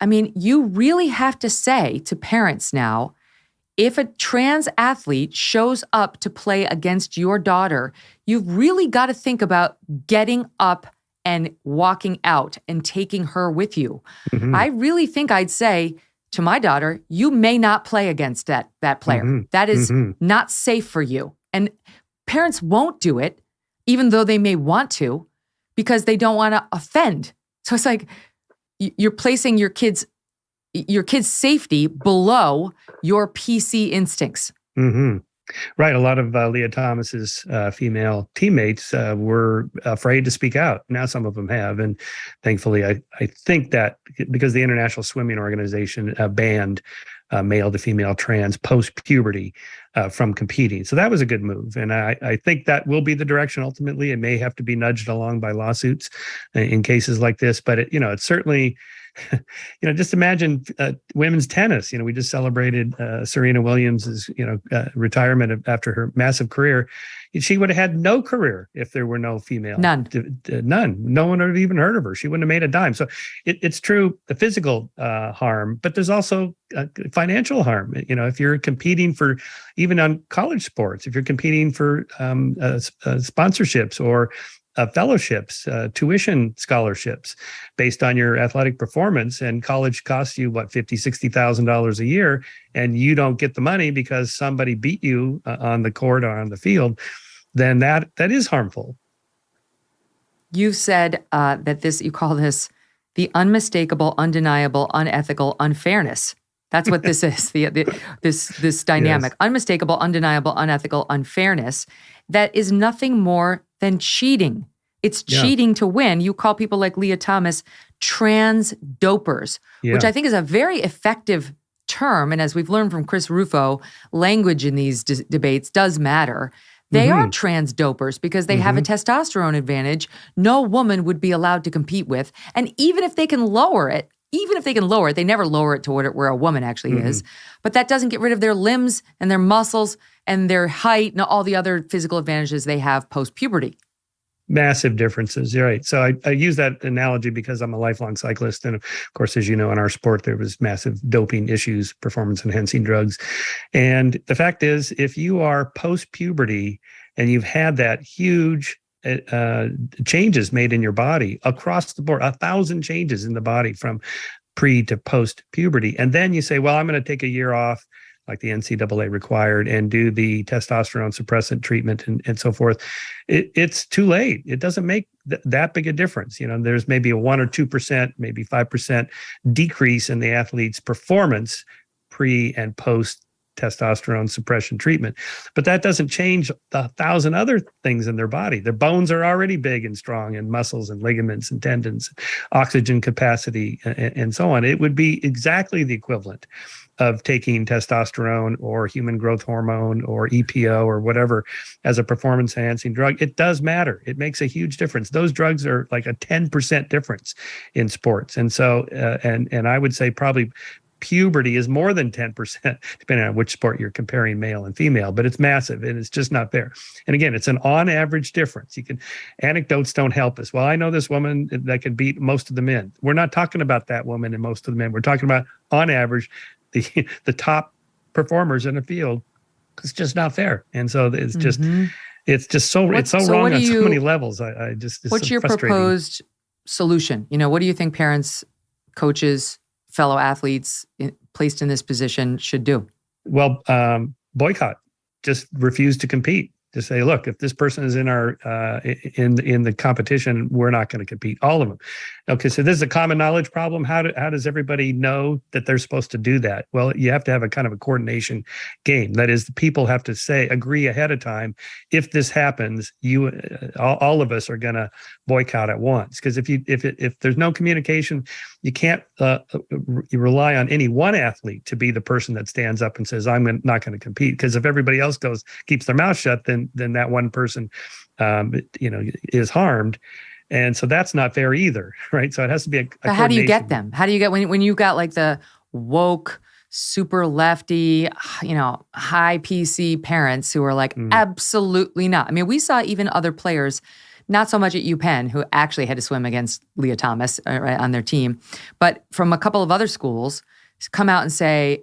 I mean, you really have to say to parents now, if a trans athlete shows up to play against your daughter, you've really got to think about getting up and walking out and taking her with you. I really think I'd say to my daughter, you may not play against that player. That is not safe for you. And parents won't do it, even though they may want to, because they don't want to offend. So it's like you're placing your kids' safety below your PC instincts. Right. A lot of Leah Thomas's female teammates were afraid to speak out. Now some of them have. And thankfully, I think that because the International Swimming Organization banned male to female trans post-puberty from competing. So that was a good move. And I think that will be the direction ultimately. It may have to be nudged along by lawsuits in cases like this. But, it's certainly... just imagine women's tennis. We just celebrated Serena Williams's, retirement after her massive career. She would have had no career if there were no female. None. None. No one would have even heard of her. She wouldn't have made a dime. So it's true, the physical harm, but there's also financial harm. If you're competing for, even on college sports, if you're competing for sponsorships or fellowships, tuition scholarships based on your athletic performance, and college costs you $50,000-$60,000 a year, and you don't get the money because somebody beat you on the court or on the field, then that is harmful. You said that you call this the unmistakable, undeniable, unethical unfairness. That's what this is. This dynamic, yes. Unmistakable, undeniable, unethical unfairness. That is nothing more than cheating. It's cheating to win. You call people like Leah Thomas trans dopers, which I think is a very effective term. And as we've learned from Chris Rufo, language in these debates does matter. They are trans dopers because they have a testosterone advantage no woman would be allowed to compete with. And even if they can lower it, they never lower it to where a woman actually is. But that doesn't get rid of their limbs and their muscles and their height and all the other physical advantages they have post-puberty. Massive differences. You're right. So I use that analogy because I'm a lifelong cyclist. And of course, as you know, in our sport, there was massive doping issues, performance enhancing drugs. And the fact is, if you are post-puberty and you've had that huge changes made in your body across the board, 1,000 changes in the body from pre to post puberty. And then you say, well, I'm going to take a year off, like the NCAA required, and do the testosterone suppressant treatment and so forth. It's too late. It doesn't make that big a difference. There's maybe a 1 or 2%, maybe 5% decrease in the athlete's performance pre and post testosterone suppression treatment. But that doesn't change the 1,000 other things in their body. Their bones are already big and strong, and muscles and ligaments and tendons, oxygen capacity, and so on. It would be exactly the equivalent of taking testosterone or human growth hormone or EPO or whatever as a performance enhancing drug. It does matter. It makes a huge difference. Those drugs are like a 10% difference in sports. And so, and I would say probably puberty is more than 10%, depending on which sport you're comparing male and female, but it's massive and it's just not fair. And again, it's an on average difference. Anecdotes don't help us. Well, I know this woman that can beat most of the men. We're not talking about that woman and most of the men. We're talking about on average, the top performers in the field. It's just not fair. And so it's just, it's so wrong on so many levels. What's your proposed solution? What do you think parents, coaches, fellow athletes placed in this position should do? Well, boycott. Just refuse to compete. Just say, look, if this person is in our in the competition, we're not going to compete. All of them. Okay, so this is a common knowledge problem. How does everybody know that they're supposed to do that? Well, you have to have a kind of a coordination game. That is, the people have to agree ahead of time. If this happens, all of us are going to boycott at once. Because if there's no communication, you can't you rely on any one athlete to be the person that stands up and says, I'm not going to compete. Because if everybody else keeps their mouth shut, then that one person, is harmed. And so that's not fair either, right? So it has to be a how do you get them? How do you get, when you got like the woke, super lefty, high PC parents who are like, absolutely not. I mean, we saw even other players, not so much at UPenn, who actually had to swim against Leah Thomas on their team, but from a couple of other schools, come out and say,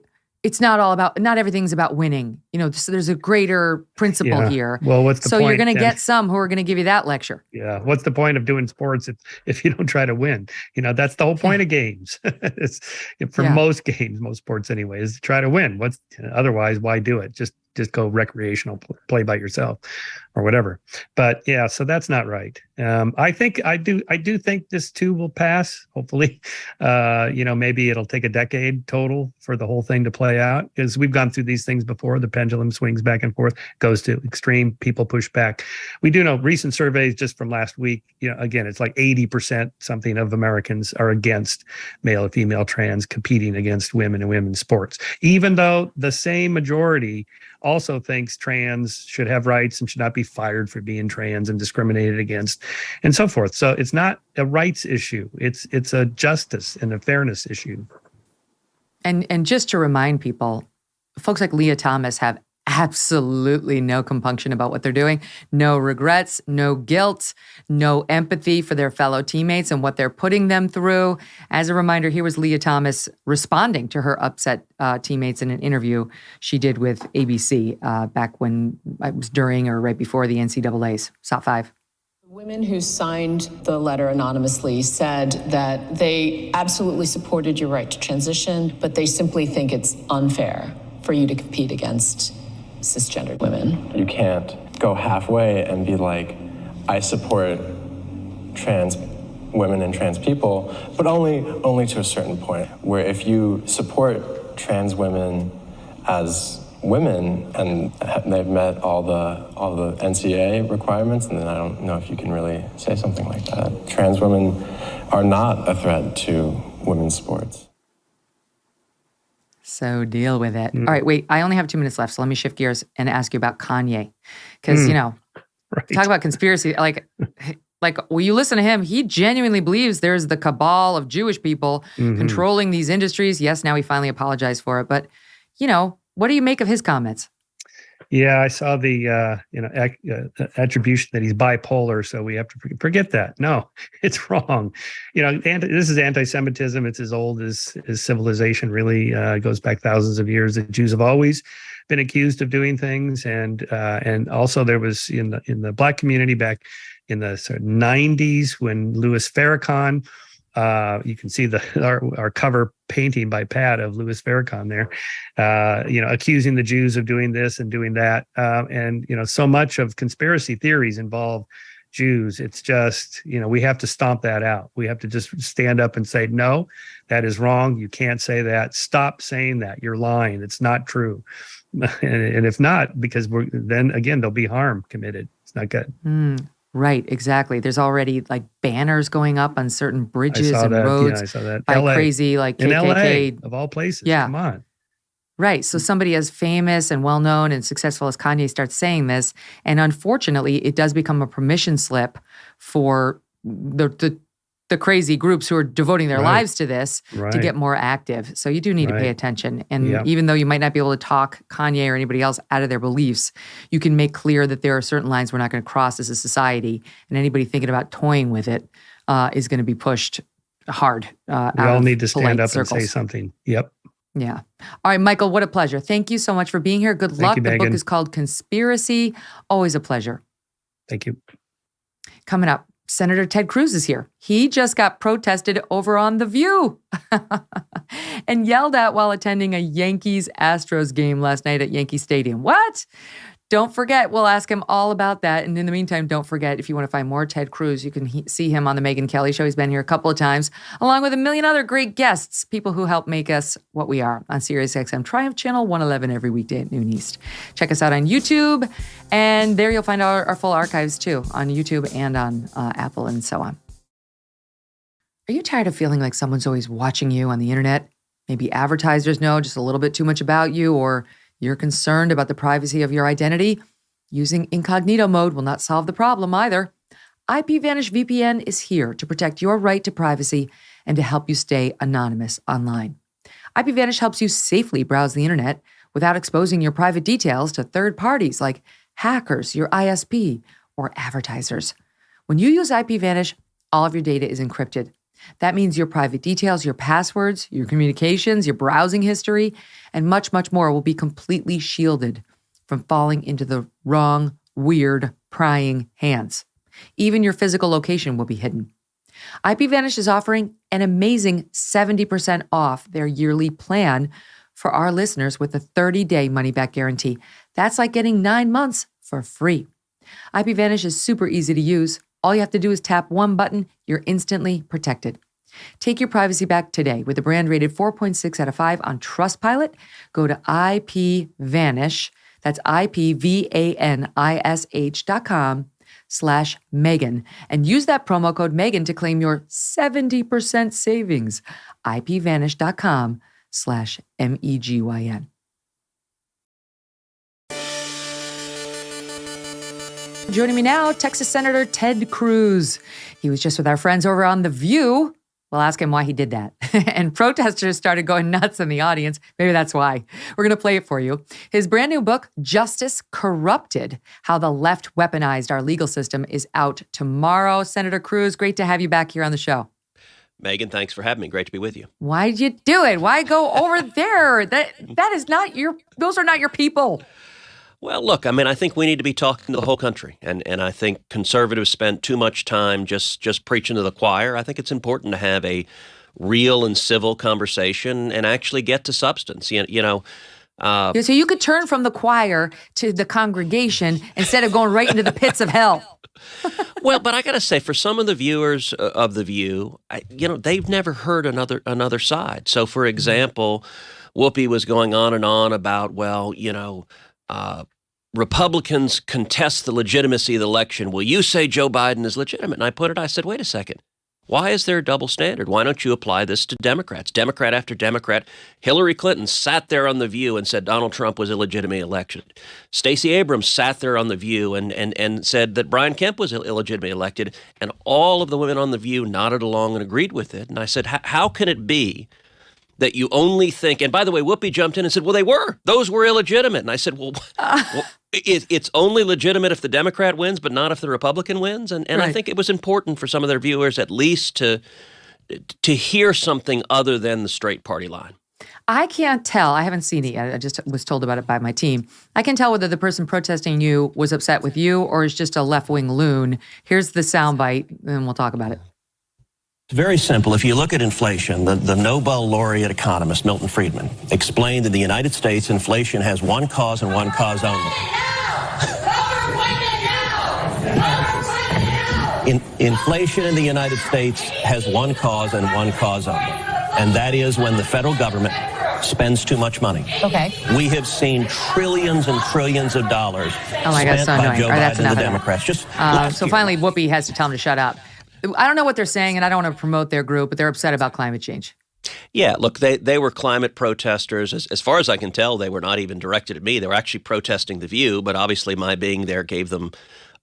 not everything's about winning. So there's a greater principle here. Well, what's the point? So you're going to get some who are going to give you that lecture. Yeah. What's the point of doing sports if you don't try to win? That's the whole point of games. Most games, most sports anyway, is to try to win. Otherwise, why do it? Just go recreational, play by yourself or whatever. But yeah, so that's not right. I do think this too will pass. Hopefully, maybe it'll take a decade total for the whole thing to play out, because we've gone through these things before. The pendulum swings back and forth, goes to extreme, people push back. We do know recent surveys just from last week, again, it's like 80% something of Americans are against male and female trans competing against women in women's sports, even though the same majority also thinks trans should have rights and should not be fired for being trans and discriminated against and so forth. So it's not a rights issue. It's a justice and a fairness issue. And just to remind people, folks like Leah Thomas have absolutely no compunction about what they're doing, no regrets, no guilt, no empathy for their fellow teammates and what they're putting them through. As a reminder, here was Leah Thomas responding to her upset teammates in an interview she did with ABC back when it was during or right before the NCAA's. Top 5. Women who signed the letter anonymously said that they absolutely supported your right to transition, but they simply think it's unfair for you to compete against cisgendered women. You can't go halfway and be like, I support trans women and trans people, but only to a certain point, where if you support trans women as women and they've met all the NCAA requirements, and then I don't know if you can really say something like that. Trans women are not a threat to women's sports. So deal with it. All right, wait, I only have 2 minutes left, so let me shift gears and ask you about Kanye. Because, right. Talk about conspiracy. Like, when you listen to him, he genuinely believes there's the cabal of Jewish people controlling these industries. Yes, now he finally apologized for it. But, what do you make of his comments? Yeah, I saw the attribution that he's bipolar, so we have to forget that. No, it's wrong. This is anti-Semitism. It's as old as civilization. Really goes back thousands of years. The Jews have always been accused of doing things, and also there was in the Black community back in the sort of 90s when Louis Farrakhan. You can see our cover painting by Pat of Louis Farrakhan there, accusing the Jews of doing this and doing that. And so much of conspiracy theories involve Jews. It's just, we have to stomp that out. We have to just stand up and say, no, that is wrong. You can't say that. Stop saying that. You're lying. It's not true. And if not, because then again, there'll be harm committed. It's not good. Right, exactly. There's already like banners going up on certain bridges and roads I saw that. by LA. crazy like KKK. In LA, of all places. Yeah. Come on. Right. So somebody as famous and well-known and successful as Kanye starts saying this, and unfortunately, it does become a permission slip for the the crazy groups who are devoting their Right. lives to this to Right. get more active. So you do need to pay Right. attention. And Yeah. even though you might not be able to talk Kanye or anybody else out of their beliefs, you can make clear that there are certain lines we're not going to cross as a society. And anybody thinking about toying with it is going to be pushed hard. We all need to stand up and say something. Yep. Yeah. All right, Michael, what a pleasure. Thank you so much for being here. Good luck. you, The book Megyn. is called Conspiracy. Always a pleasure. Thank you. Coming up, Senator Ted Cruz is here. He just got protested over on The View and yelled at while attending a Yankees-Astros game last night at Yankee Stadium. What? Don't forget, we'll ask him all about that. And in the meantime, don't forget, if you want to find more Ted Cruz, you can see him on the Megyn Kelly Show. He's been here a couple of times, along with a million other great guests, people who help make us what we are on SiriusXM Triumph Channel 111 every weekday at noon East. Check us out on YouTube, and there you'll find our full archives too, on YouTube and on Apple and so on. Are you tired of feeling like someone's always watching you on the internet? Maybe advertisers know just a little bit too much about you, or you're concerned about the privacy of your identity? Using incognito mode will not solve the problem either. IPVanish VPN is here to protect your right to privacy and to help you stay anonymous online. IPVanish helps you safely browse the internet without exposing your private details to third parties like hackers, your ISP, or advertisers. When you use IPVanish, all of your data is encrypted. That means your private details, your passwords, your communications, your browsing history, and much, much more will be completely shielded from falling into the wrong, weird, prying hands. Even your physical location will be hidden. IPVanish is offering an amazing 70% off their yearly plan for our listeners with a 30-day money-back guarantee. That's like getting 9 months for free. IPVanish is super easy to use. All you have to do is tap one button. You're instantly protected. Take your privacy back today with a brand rated 4.6 out of 5 on Trustpilot. Go to IPVanish, that's IPVanish.com/Megyn, and use that promo code Megyn to claim your 70% savings. IPVanish.com/MEGYN. Joining me now, Texas Senator Ted Cruz. He was just with our friends over on The View. We'll ask him why he did that. And protesters started going nuts in the audience. Maybe that's why. We're going to play it for you. His brand new book, Justice Corrupted: How the Left Weaponized Our Legal System, is out tomorrow. Senator Cruz, great to have you back here on the show. Megyn, thanks for having me. Great to be with you. Why'd you do it? Why go over there? That is not those are not your people. Well, look, I mean, I think we need to be talking to the whole country. And I think conservatives spend too much time just preaching to the choir. I think it's important to have a real and civil conversation and actually get to substance. So you could turn from the choir to the congregation instead of going right into the pits of hell. Well, but I got to say, for some of the viewers of The View, they've never heard another side. So, for example, Whoopi was going on and on about, Republicans contest the legitimacy of the election. Will you say Joe Biden is legitimate? And I said, wait a second. Why is there a double standard? Why don't you apply this to Democrats? Democrat after Democrat. Hillary Clinton sat there on The View and said Donald Trump was illegitimate election. Stacey Abrams sat there on The View and said that Brian Kemp was illegitimately elected. And all of the women on The View nodded along and agreed with it. And I said, how can it be that you only think, and by the way, Whoopi jumped in and said, well, those were illegitimate. And I said, it's only legitimate if the Democrat wins, but not if the Republican wins. And Right. I think it was important for some of their viewers at least to hear something other than the straight party line. I can't tell. I haven't seen it yet. I just was told about it by my team. I can tell whether the person protesting you was upset with you or is just a left-wing loon. Here's the soundbite, and we'll talk about it. It's very simple. If you look at inflation, the Nobel laureate economist Milton Friedman explained in the United States inflation has one cause and one cause only. Inflation in the United States has one cause and one cause only, and that is when the federal government spends too much money. Okay. We have seen trillions and trillions of dollars Oh my God, spent so by annoying. Joe All right, that's Biden and the enough of that. Democrats. So finally, Whoopi has to tell him to shut up. I don't know what they're saying, and I don't want to promote their group, but they're upset about climate change. Yeah, look, they were climate protesters. As far as I can tell, they were not even directed at me. They were actually protesting The View, but obviously my being there gave them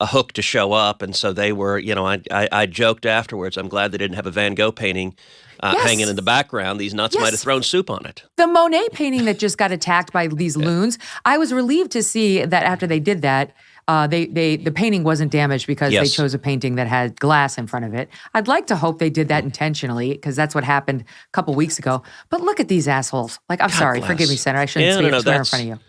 a hook to show up. And so they were, I joked afterwards, I'm glad they didn't have a Van Gogh painting hanging in the background. These nuts might have thrown soup on it. The Monet painting that just got attacked by these loons, I was relieved to see that after they did that, the painting wasn't damaged because they chose a painting that had glass in front of it. I'd like to hope they did that intentionally because that's what happened a couple weeks ago. But look at these assholes. Like, I'm sorry, forgive me, Senator. I shouldn't swear in front of you.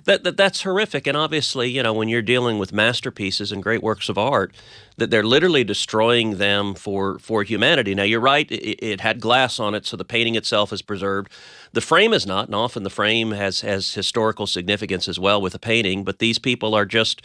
That's horrific. And obviously, when you're dealing with masterpieces and great works of art, that they're literally destroying them for humanity. Now, you're right. It had glass on it, so the painting itself is preserved. The frame is not, and often the frame has historical significance as well with the painting. But these people are just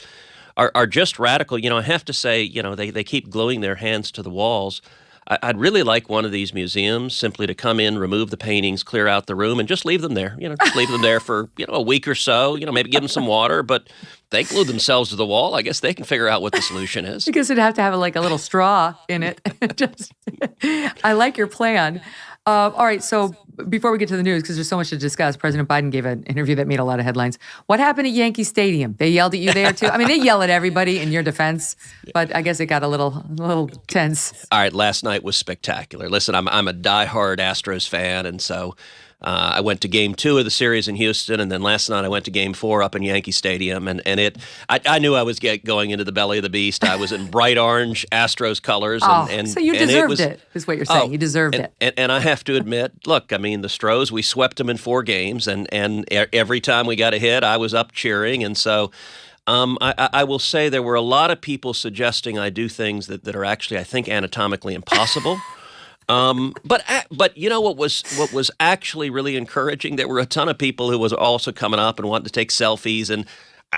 radical. I have to say, they keep gluing their hands to the walls. I'd really like one of these museums simply to come in, remove the paintings, clear out the room, and just leave them there. Just leave them there for a week or so. Maybe give them some water, but they glue themselves to the wall. I guess they can figure out what the solution is. I guess it'd have to have a little straw in it. I like your plan. All right, so before we get to the news, because there's so much to discuss, President Biden gave an interview that made a lot of headlines. What happened at Yankee Stadium? They yelled at you there too? I mean, they yell at everybody in your defense, but I guess it got a little tense. All right, last night was spectacular. Listen, I'm a diehard Astros fan, and so I went to Game 2 of the series in Houston, and then last night I went to Game 4 up in Yankee Stadium, and I knew I was going into the belly of the beast. I was in bright orange Astros colors. So you deserved it, is what you're saying. You deserved it. And I have to admit, look, I mean, the Stros, we swept them in 4 games, and every time we got a hit, I was up cheering, and so I will say there were a lot of people suggesting I do things that are actually, I think, anatomically impossible. But you know what was actually really encouraging? There were a ton of people who was also coming up and wanting to take selfies, and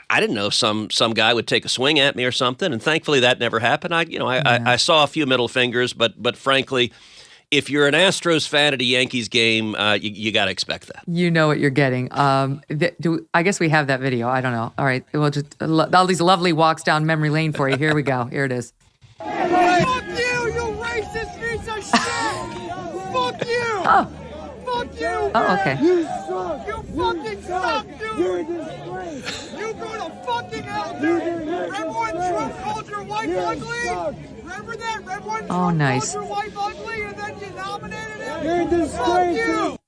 I didn't know some guy would take a swing at me or something. And thankfully that never happened. I saw a few middle fingers, but frankly, if you're an Astros fan at a Yankees game, you got to expect that. You know what you're getting. I guess we have that video. I don't know. All right, we'll just all these lovely walks down memory lane for you. Here we go. Here it is. Fuck you racist piece of shit! Fuck you! Oh. Fuck you! Oh, okay. You suck! You fucking suck, dude! You're a disgrace! You go to fucking hell, dude! Remember when Trump called your wife ugly? Remember that? Remember when Trump called your wife ugly and then you nominated him? You're a disgrace! Fuck you!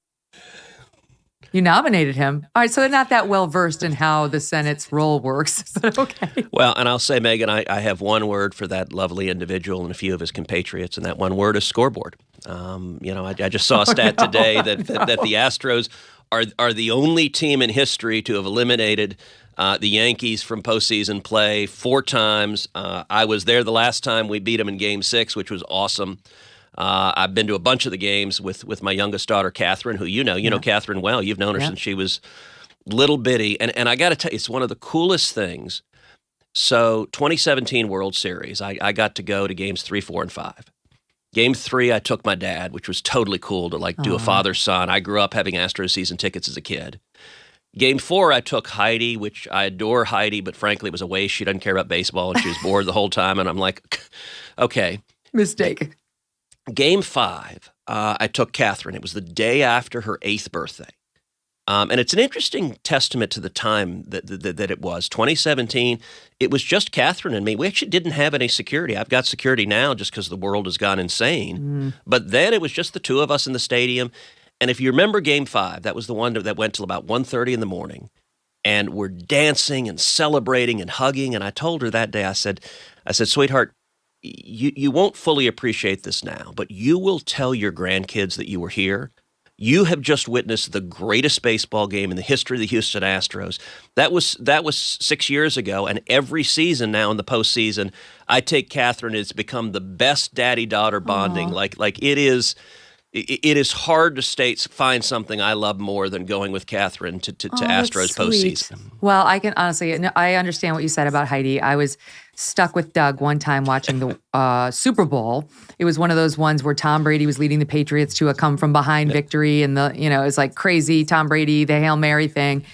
You nominated him. All right, so they're not that well versed in how the Senate's role works, but okay. Well, and I'll say, Megyn, I have one word for that lovely individual and a few of his compatriots, and that one word is scoreboard. I just saw a stat today that the Astros are the only team in history to have eliminated the Yankees from postseason play 4 times. I was there the last time we beat them in Game 6, which was awesome. I've been to a bunch of the games with my youngest daughter, Catherine, who you know Catherine well. You've known her since she was little bitty. And I got to tell you, it's one of the coolest things. So 2017 World Series, I got to go to games 3, 4, and 5. Game 3, I took my dad, which was totally cool to do a father-son. I grew up having Astros season tickets as a kid. Game 4, I took Heidi, which I adore Heidi, but frankly, it was a waste. She doesn't care about baseball, and she was bored the whole time. And I'm like, okay. Mistake. Game 5, I took Catherine. It was the day after her 8th birthday. And it's an interesting testament to the time that it was. 2017, it was just Catherine and me. We actually didn't have any security. I've got security now just because the world has gone insane. But then it was just the 2 of us in the stadium. And if you remember Game 5, that was the one that went till about 1:30 in the morning. And we're dancing and celebrating and hugging. And I told her that day, I said, sweetheart, you won't fully appreciate this now, but you will tell your grandkids that you were here. You have just witnessed the greatest baseball game in the history of the Houston Astros. That was 6 years ago, and every season now in the postseason, I take Catherine. It's become the best daddy-daughter bonding. Like it is. It is hard to find something I love more than going with Catherine to Astros postseason. Well, I can honestly, I understand what you said about Heidi. I was stuck with Doug one time watching the Super Bowl. It was one of those ones where Tom Brady was leading the Patriots to a come-from-behind victory, and it was like crazy Tom Brady, the Hail Mary thing.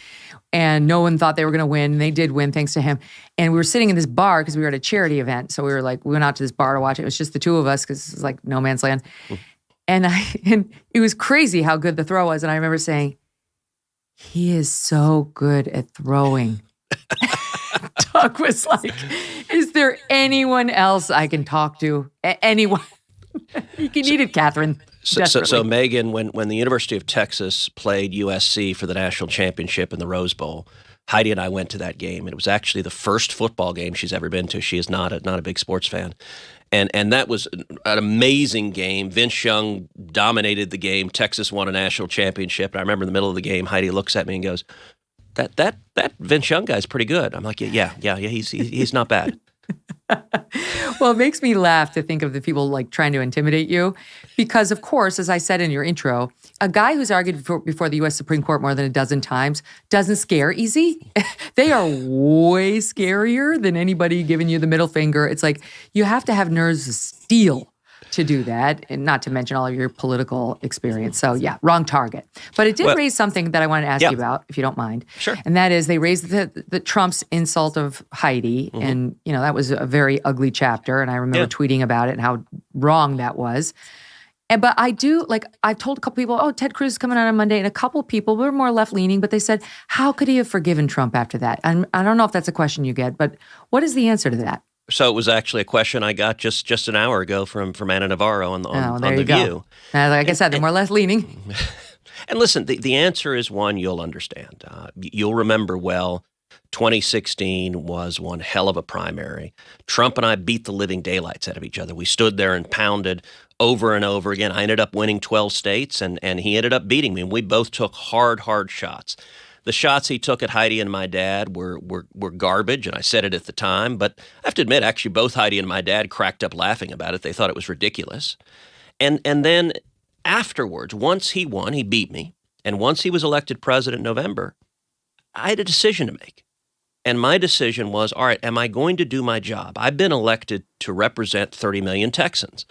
And no one thought they were going to win. They did win thanks to him. And we were sitting in this bar because we were at a charity event. So we went out to this bar to watch it. It was just the 2 of us because it was like no man's land. And it was crazy how good the throw was. And I remember saying, he is so good at throwing. Doug was like, is there anyone else I can talk to? Anyone? You needed Catherine. So Megyn, when the University of Texas played USC for the national championship in the Rose Bowl, Heidi and I went to that game. It was actually the first football game she's ever been to. She is not a big sports fan. And that was an amazing game. Vince Young dominated the game. Texas won a national championship. And I remember in the middle of the game, Heidi looks at me and goes, that Vince Young guy's pretty good. I'm like, yeah, he's not bad. Well, it makes me laugh to think of the people like trying to intimidate you because, of course, as I said in your intro, a guy who's argued before the U.S. Supreme Court more than a dozen times doesn't scare easy. They are way scarier than anybody giving you the middle finger. It's like you have to have nerves of steel to do that, and not to mention all of your political experience. So yeah, wrong target. But it did raise something that I wanted to ask you about, if you don't mind. Sure. And that is they raised the Trump's insult of Heidi, and that was a very ugly chapter, and I remember tweeting about it and how wrong that was. But I do, I've told a couple people, Ted Cruz is coming out on Monday, and a couple people were more left-leaning, but they said, how could he have forgiven Trump after that? And I don't know if that's a question you get, but what is the answer to that? So it was actually a question I got just an hour ago from Anna Navarro on The View. Like I said, they're more left-leaning. And listen, the answer is one you'll understand. You'll remember well, 2016 was one hell of a primary. Trump and I beat the living daylights out of each other. We stood there and pounded over and over again. I ended up winning 12 states, and he ended up beating me. And we both took hard shots. The shots he took at Heidi and my dad were garbage, and I said it at the time. But I have to admit, actually, both Heidi and my dad cracked up laughing about it. They thought it was ridiculous. And then afterwards, once he won, he beat me. And once he was elected president in November, I had a decision to make. And my decision was, all right, am I going to do my job? I've been elected to represent 30 million Texans.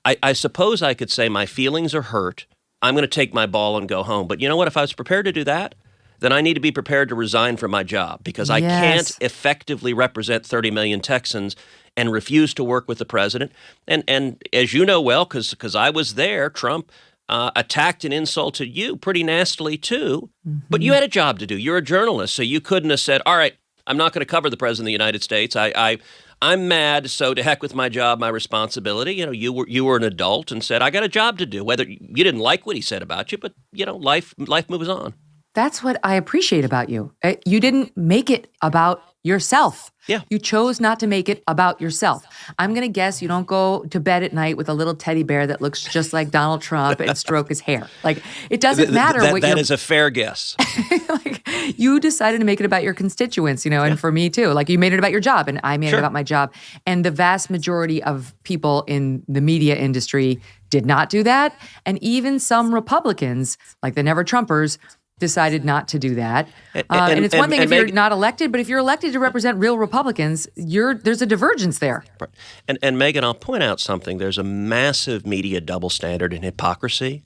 I suppose I could say my feelings are hurt. I'm going to take my ball and go home. But you know what? If I was prepared to do that, then I need to be prepared to resign from my job because I can't effectively represent 30 million Texans and refuse to work with the president. And as you know well, because I was there, Trump attacked and insulted you pretty nastily too. But you had a job to do. You're a journalist, so you couldn't have said, all right, I'm not going to cover the president of the United States. I'm mad, so to heck with my job, my responsibility. You were an adult and said, I got a job to do. Whether you didn't like what he said about you, but life moves on. That's what I appreciate about you. You didn't make it about yourself. Yeah. You chose not to make it about yourself. I'm going to guess you don't go to bed at night with a little teddy bear that looks just like Donald Trump and stroke his hair. It doesn't matter what that is a fair guess. You decided to make it about your constituents, and for me too. You made it about your job, and I made it about my job. And the vast majority of people in the media industry did not do that. And even some Republicans, like the Never Trumpers, decided not to do that. And it's one thing if you're not elected, but if you're elected to represent real Republicans, there's a divergence there. Right. And Megyn, I'll point out something. There's a massive media double standard and hypocrisy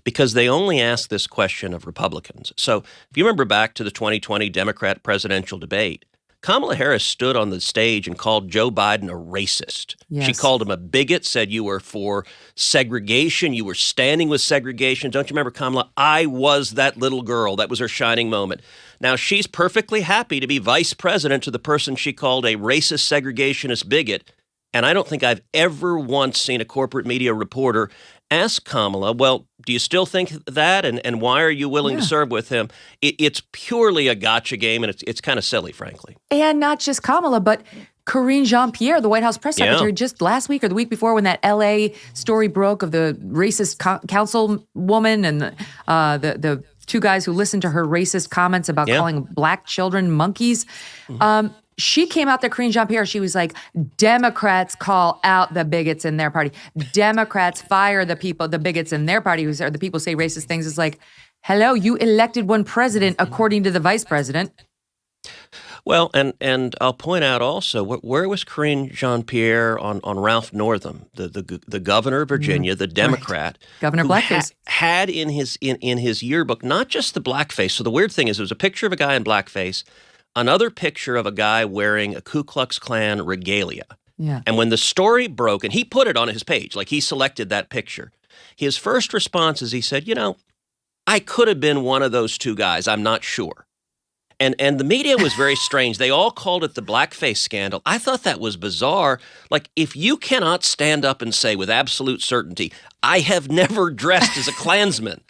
because they only ask this question of Republicans. So if you remember back to the 2020 Democrat presidential debate, Kamala Harris stood on the stage and called Joe Biden a racist. Yes. She called him a bigot, said you were for segregation. You were standing with segregation. Don't you remember, Kamala? I was that little girl. That was her shining moment. Now, she's perfectly happy to be vice president to the person she called a racist, segregationist bigot. And I don't think I've ever once seen a corporate media reporter ask Kamala, well, do you still think that? And why are you willing to serve with him? It's purely a gotcha game, and it's kind of silly, frankly. And not just Kamala, but Karine Jean-Pierre, the White House press secretary, just last week or the week before when that L.A. story broke of the racist councilwoman and the two guys who listened to her racist comments about calling black children monkeys. She came out there, Karine Jean-Pierre, she was like, Democrats call out the bigots in their party. Democrats fire the bigots in their party, the people say racist things. It's like, hello, you elected one president according to the vice president. Well, and I'll point out also, where was Karine Jean-Pierre on Ralph Northam, the governor of Virginia, the Democrat, Governor Blackface, had in his yearbook not just the blackface. So the weird thing is, there was a picture of a guy in blackface, another picture of a guy wearing a Ku Klux Klan regalia. Yeah. And when the story broke, and he put it on his page, he selected that picture, his first response is he said, I could have been one of those two guys. I'm not sure. And the media was very strange. They all called it the blackface scandal. I thought that was bizarre. Like, if you cannot stand up and say with absolute certainty, I have never dressed as a Klansman,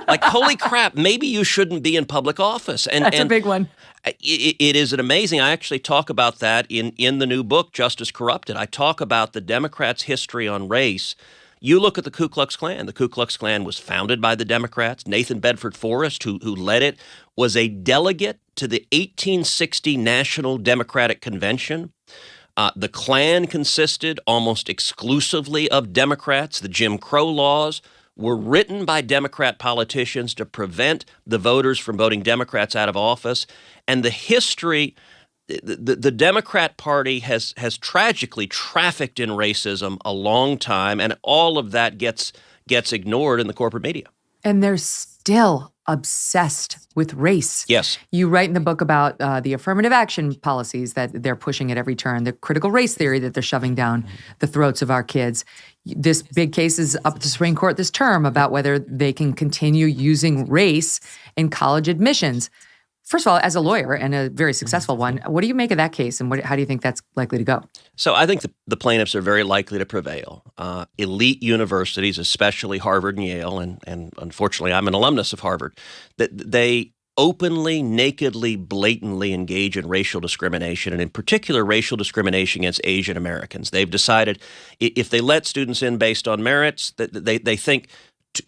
like, holy crap, maybe you shouldn't be in public office. And That's a big one. It is an amazing. I actually talk about that in the new book, Justice Corrupted. I talk about the Democrats' history on race. You look at the Ku Klux Klan. The Ku Klux Klan was founded by the Democrats. Nathan Bedford Forrest, who led it, was a delegate to the 1860 National Democratic Convention. The Klan consisted almost exclusively of Democrats. The Jim Crow laws were written by Democrat politicians to prevent the voters from voting Democrats out of office. And the history, the Democrat Party has tragically trafficked in racism a long time, and all of that gets ignored in the corporate media. And they're still obsessed with race. Yes. You write in the book about the affirmative action policies that they're pushing at every turn, the critical race theory that they're shoving down the throats of our kids. This big case is up at the Supreme Court this term about whether they can continue using race in college admissions. First of all, as a lawyer and a very successful one, what do you make of that case, and how do you think that's likely to go? So I think the plaintiffs are very likely to prevail. Elite universities, especially Harvard and Yale, and unfortunately I'm an alumnus of Harvard, that they openly, nakedly, blatantly engage in racial discrimination, and in particular racial discrimination against Asian Americans. They've decided if they let students in based on merits, that they think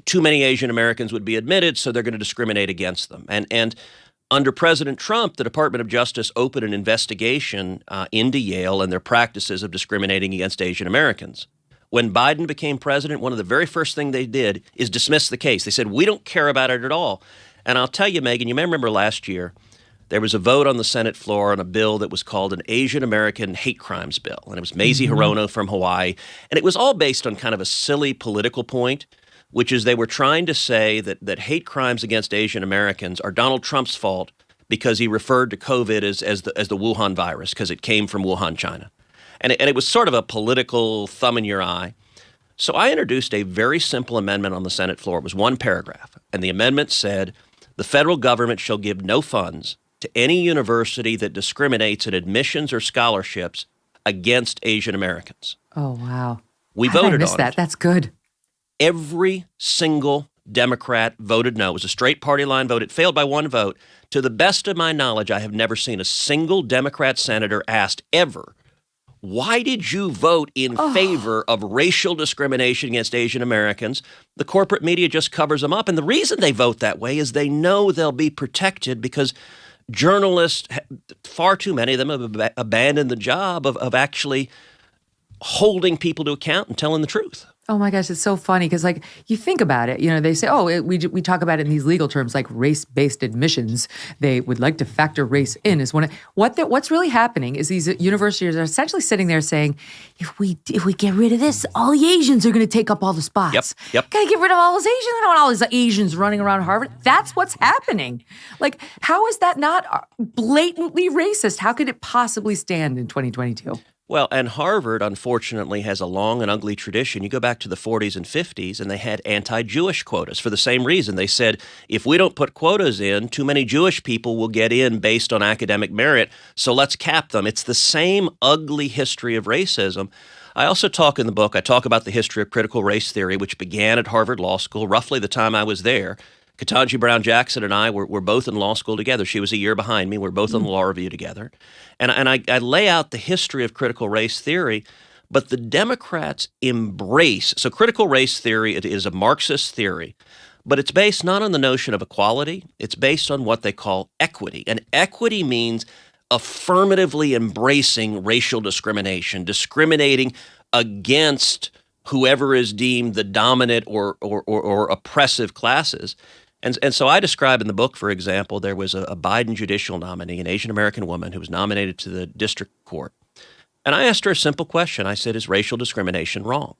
too many Asian Americans would be admitted, so they're going to discriminate against them. And under President Trump, the Department of Justice opened an investigation into Yale and their practices of discriminating against Asian Americans. When Biden became president, one of the very first things they did is dismiss the case. They said, we don't care about it at all. And I'll tell you, Megyn, you may remember last year, there was a vote on the Senate floor on a bill that was called an Asian American Hate Crimes Bill. And it was Mazie Hirono from Hawaii. And it was all based on kind of a silly political point, which is they were trying to say that hate crimes against Asian Americans are Donald Trump's fault because he referred to COVID as the Wuhan virus because it came from Wuhan, China. And it was sort of a political thumb in your eye. So I introduced a very simple amendment on the Senate floor. It was one paragraph. And the amendment said, the federal government shall give no funds to any university that discriminates in admissions or scholarships against Asian Americans. Oh, wow. We How did I voted miss on that? it. That's good. Every single Democrat voted no. It was a straight party line vote. It failed by one vote. To the best of my knowledge, I have never seen a single Democrat senator asked ever, why did you vote in favor of racial discrimination against Asian Americans? The corporate media just covers them up. And the reason they vote that way is they know they'll be protected because journalists, far too many of them have abandoned the job of actually holding people to account and telling the truth. Oh my gosh, it's so funny because, like, you think about it, they say, we talk about it in these legal terms like race-based admissions. They would like to factor race in as one. What's really happening is these universities are essentially sitting there saying, if we get rid of this, all the Asians are going to take up all the spots. Yep. Got to get rid of all those Asians. I don't want all these Asians running around Harvard. That's what's happening. Like, how is that not blatantly racist? How could it possibly stand in 2022? Well, and Harvard, unfortunately, has a long and ugly tradition. You go back to the 40s and 50s, and they had anti-Jewish quotas for the same reason. They said, if we don't put quotas in, too many Jewish people will get in based on academic merit, so let's cap them. It's the same ugly history of racism. I also talk in the book, I talk about the history of critical race theory, which began at Harvard Law School, roughly the time I was there. Ketanji Brown Jackson and I were both in law school together. She was a year behind me. We're both on the law review together. And I lay out the history of critical race theory, but the Democrats embrace. So critical race theory, it is a Marxist theory, but it's based not on the notion of equality. It's based on what they call equity. And equity means affirmatively embracing racial discrimination, discriminating against whoever is deemed the dominant or oppressive classes. And so I describe in the book, for example, there was a Biden judicial nominee, an Asian American woman who was nominated to the district court. And I asked her a simple question. I said, is racial discrimination wrong?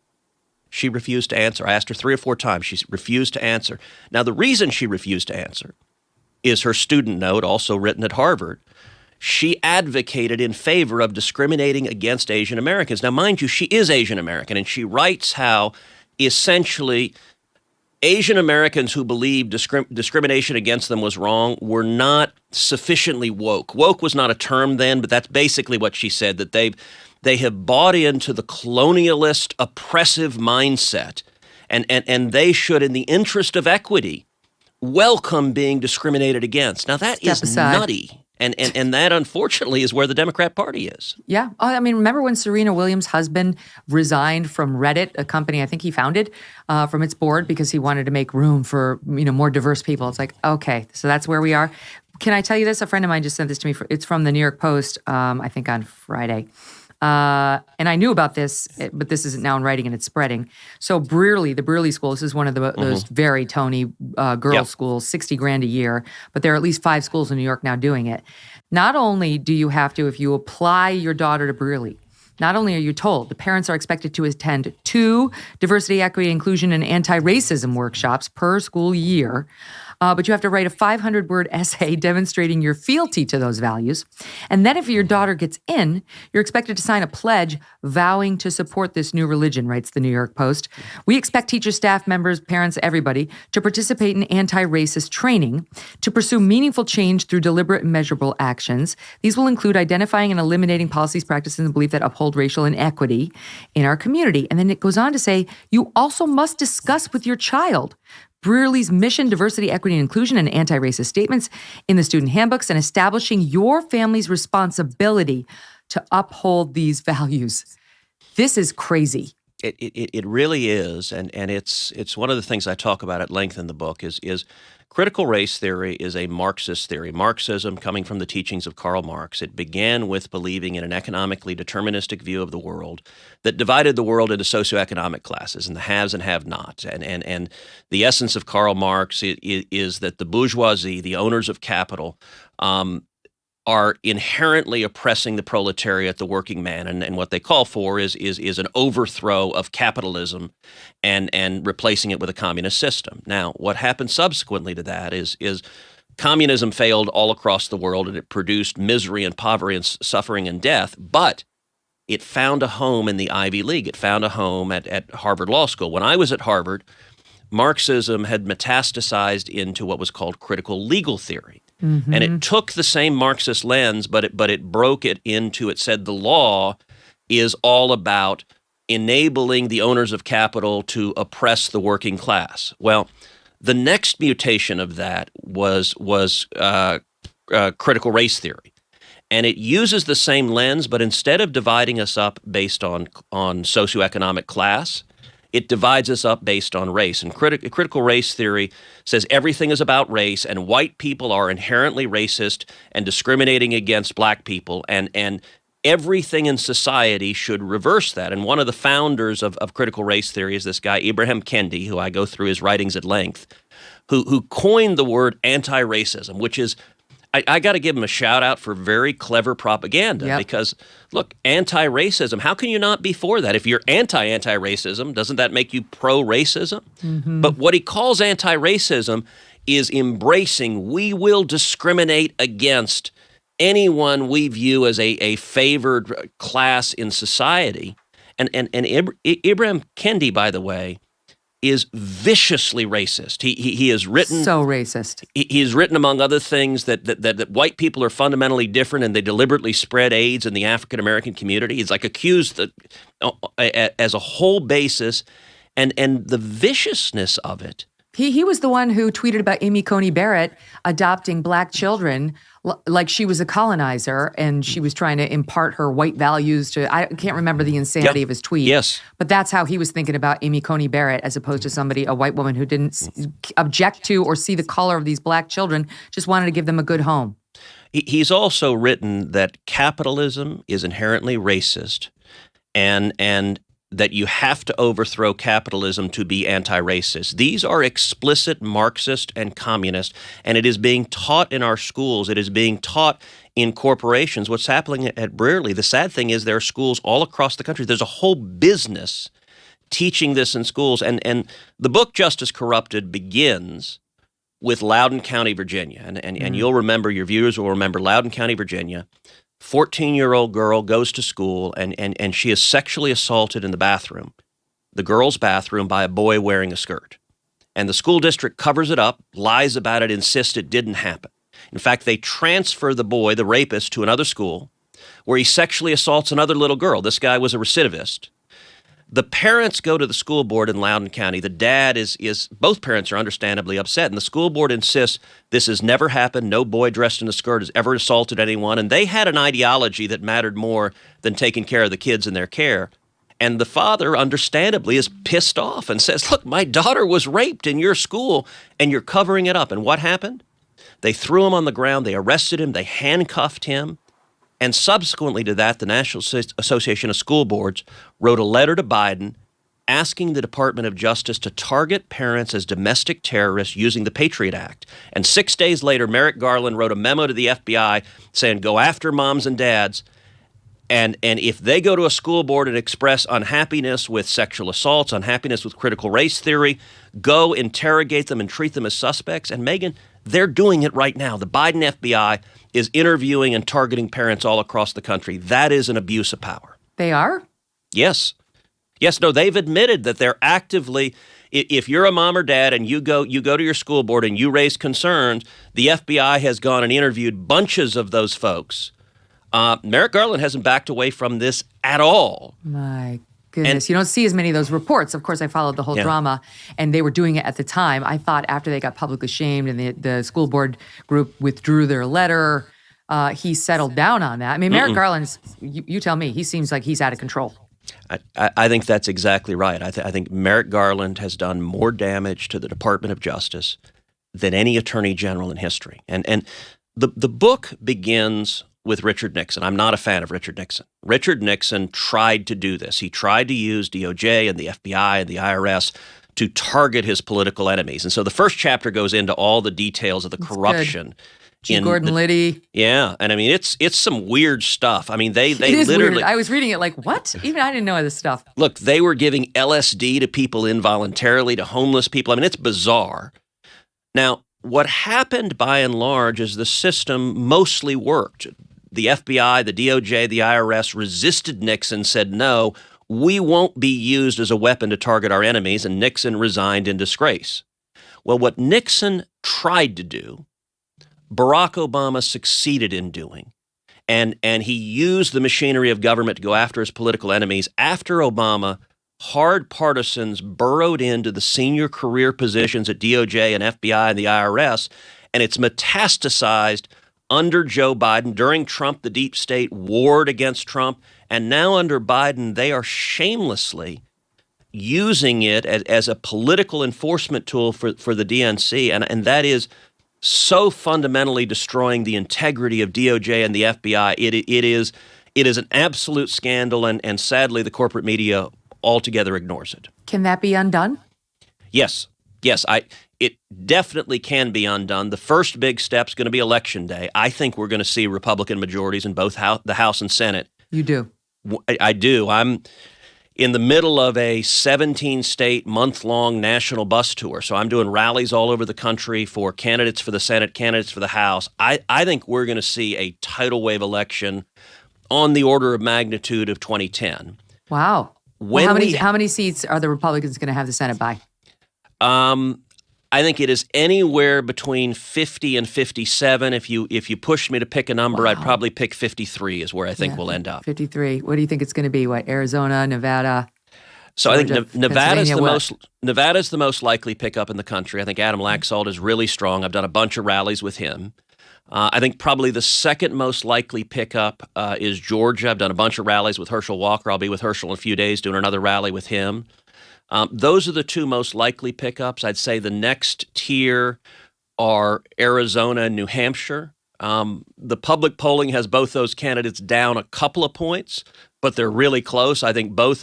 She refused to answer. I asked her 3 or 4 times. She refused to answer. Now, the reason she refused to answer is her student note, also written at Harvard. She advocated in favor of discriminating against Asian Americans. Now, mind you, she is Asian American, and she writes how essentially Asian Americans who believed discrimination against them was wrong were not sufficiently woke. Woke was not a term then, but that's basically what she said, that they have bought into the colonialist, oppressive mindset, and they should, in the interest of equity, welcome being discriminated against. Now, that is nutty. And that, unfortunately, is where the Democrat Party is. Yeah. I mean, remember when Serena Williams' husband resigned from Reddit, a company I think he founded, from its board because he wanted to make room for, more diverse people? It's like, okay, so that's where we are. Can I tell you this? A friend of mine just sent this to me. It's from the New York Post, I think on Friday. And I knew about this, but this isn't now in writing and it's spreading. So Brearley, the Brearley School, this is one of those very Tony girls' schools, $60,000 a year, but there are at least 5 schools in New York now doing it. Not only do you have to, if you apply your daughter to Brearley, not only are you told the parents are expected to attend 2 diversity, equity, inclusion, and anti-racism workshops per school year, but you have to write a 500-word essay demonstrating your fealty to those values. And then if your daughter gets in, you're expected to sign a pledge vowing to support this new religion, writes the New York Post. We expect teachers, staff members, parents, everybody to participate in anti-racist training, to pursue meaningful change through deliberate and measurable actions. These will include identifying and eliminating policies, practices, and belief that uphold racial inequity in our community. And then it goes on to say, you also must discuss with your child Brearley's mission, diversity, equity, and inclusion, and anti-racist statements in the student handbooks, and establishing your family's responsibility to uphold these values. This is crazy. It really is, and it's one of the things I talk about at length in the book is critical race theory is a Marxist theory. Marxism, coming from the teachings of Karl Marx, it began with believing in an economically deterministic view of the world that divided the world into socioeconomic classes and the haves and have-nots. And the essence of Karl Marx is that the bourgeoisie, the owners of capital, are inherently oppressing the proletariat, the working man, and what they call for is an overthrow of capitalism and replacing it with a communist system. Now, what happened subsequently to that is communism failed all across the world, and it produced misery and poverty and suffering and death, but it found a home in the Ivy League. It found a home at Harvard Law School. When I was at Harvard, Marxism had metastasized into what was called critical legal theory. Mm-hmm. And it took the same Marxist lens, but it broke it into, it said the law is all about enabling the owners of capital to oppress the working class. Well, the next mutation of that was critical race theory. And it uses the same lens, but instead of dividing us up based on socioeconomic class, it divides us up based on race. And critical race theory says everything is about race, and white people are inherently racist and discriminating against black people, and everything in society should reverse that. And one of the founders of critical race theory is this guy, Ibram Kendi, who I go through his writings at length, who coined the word anti-racism, which is, I got to give him a shout out for very clever propaganda. Yep. Because, look, anti-racism, how can you not be for that? If you're anti-racism, doesn't that make you pro-racism? Mm-hmm. But what he calls anti-racism is embracing, we will discriminate against anyone we view as a favored class in society. And Ibram Kendi, by the way, is viciously racist. He has written so racist. He has written, among other things, that white people are fundamentally different and they deliberately spread AIDS in the African American community. He's like accused as a whole basis, and the viciousness of it. He was the one who tweeted about Amy Coney Barrett adopting black children like she was a colonizer and she was trying to impart her white values to, I can't remember the insanity of his tweet. Yes. But that's how he was thinking about Amy Coney Barrett, as opposed to a white woman who didn't object to or see the color of these black children, just wanted to give them a good home. He's also written that capitalism is inherently racist and that you have to overthrow capitalism to be anti-racist. These are explicit Marxist and communist, and it is being taught in our schools. It is being taught in corporations. What's happening at Brearley, the sad thing is there are schools all across the country. There's a whole business teaching this in schools. And the book Justice Corrupted begins with Loudoun County, Virginia. And you'll remember, your viewers will remember Loudoun County, Virginia. 14-year-old girl goes to school and she is sexually assaulted in the bathroom, the girl's bathroom, by a boy wearing a skirt. And the school district covers it up, lies about it, insists it didn't happen. In fact, they transfer the boy, the rapist, to another school where he sexually assaults another little girl. This guy was a recidivist. The parents go to the school board in Loudoun County. The dad both parents are understandably upset, and the school board insists this has never happened. No boy dressed in a skirt has ever assaulted anyone. And they had an ideology that mattered more than taking care of the kids in their care. And the father, understandably, is pissed off and says, look, my daughter was raped in your school, and you're covering it up. And what happened? They threw him on the ground. They arrested him. They handcuffed him. And subsequently to that, the National Association of School Boards wrote a letter to Biden asking the Department of Justice to target parents as domestic terrorists using the Patriot Act. And 6 days later, Merrick Garland wrote a memo to the FBI saying, go after moms and dads. And if they go to a school board and express unhappiness with sexual assaults, unhappiness with critical race theory, go interrogate them and treat them as suspects. And Megyn, they're doing it right now. The Biden FBI is interviewing and targeting parents all across the country. That is an abuse of power. They are? Yes. Yes, no, they've admitted that they're actively, if you're a mom or dad and you go to your school board and you raise concerns, the FBI has gone and interviewed bunches of those folks. Merrick Garland hasn't backed away from this at all. My goodness. You don't see as many of those reports. Of course, I followed the whole drama, and they were doing it at the time. I thought after they got publicly shamed and the school board group withdrew their letter, he settled down on that. I mean, Merrick Garland, you tell me, he seems like he's out of control. I think that's exactly right. I think Merrick Garland has done more damage to the Department of Justice than any attorney general in history. And the book begins with Richard Nixon. I'm not a fan of Richard Nixon. Richard Nixon tried to do this. He tried to use DOJ and the FBI and the IRS to target his political enemies. And so the first chapter goes into all the details of the corruption. G. Gordon Liddy. Yeah. And I mean, it's some weird stuff. I mean, they literally... Weird. I was reading it like, what? Even I didn't know this stuff. Look, they were giving LSD to people involuntarily, to homeless people. I mean, it's bizarre. Now, what happened by and large is the system mostly worked. The FBI, the DOJ, the IRS resisted Nixon, said, no, we won't be used as a weapon to target our enemies, and Nixon resigned in disgrace. Well, what Nixon tried to do, Barack Obama succeeded in doing, and he used the machinery of government to go after his political enemies. After Obama, hard partisans burrowed into the senior career positions at DOJ and FBI and the IRS, and it's metastasized under Joe Biden. During Trump, the deep state warred against Trump. And now under Biden, they are shamelessly using it as a political enforcement tool for the DNC. And that is so fundamentally destroying the integrity of DOJ and the FBI. It is an absolute scandal. And sadly, the corporate media altogether ignores it. Can that be undone? Yes. It definitely can be undone. The first big step is going to be Election Day. I think we're going to see Republican majorities in both the House and Senate. You do? I do. I'm in the middle of a 17-state, month-long national bus tour. So I'm doing rallies all over the country for candidates for the Senate, candidates for the House. I think we're going to see a tidal wave election on the order of magnitude of 2010. Wow. How many seats are the Republicans going to have the Senate by? I think it is anywhere between 50 and 57. If you push me to pick a number, I'd probably pick 53 is where I think we'll end up. 53. What do you think it's going to be? What, Arizona, Nevada? So Georgia, I think Nevada's the most likely pickup in the country. I think Adam Laxalt is really strong. I've done a bunch of rallies with him. I think probably the second most likely pickup is Georgia. I've done a bunch of rallies with Herschel Walker. I'll be with Herschel in a few days doing another rally with him. Those are the two most likely pickups. I'd say the next tier are Arizona and New Hampshire. The public polling has both those candidates down a couple of points, but they're really close. I think both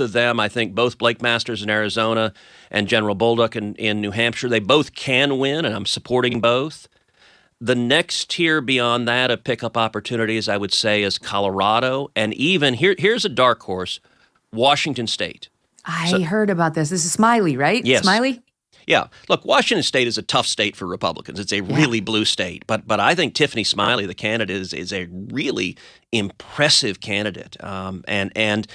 Blake Masters in Arizona and General Bolduc in New Hampshire, they both can win, and I'm supporting both. The next tier beyond that of pickup opportunities, I would say, is Colorado, and even here's a dark horse, Washington State. I heard about this. This is Smiley, right? Yes. Smiley? Yeah. Look, Washington State is a tough state for Republicans. It's a really blue state. But I think Tiffany Smiley, the candidate, is a really impressive candidate. And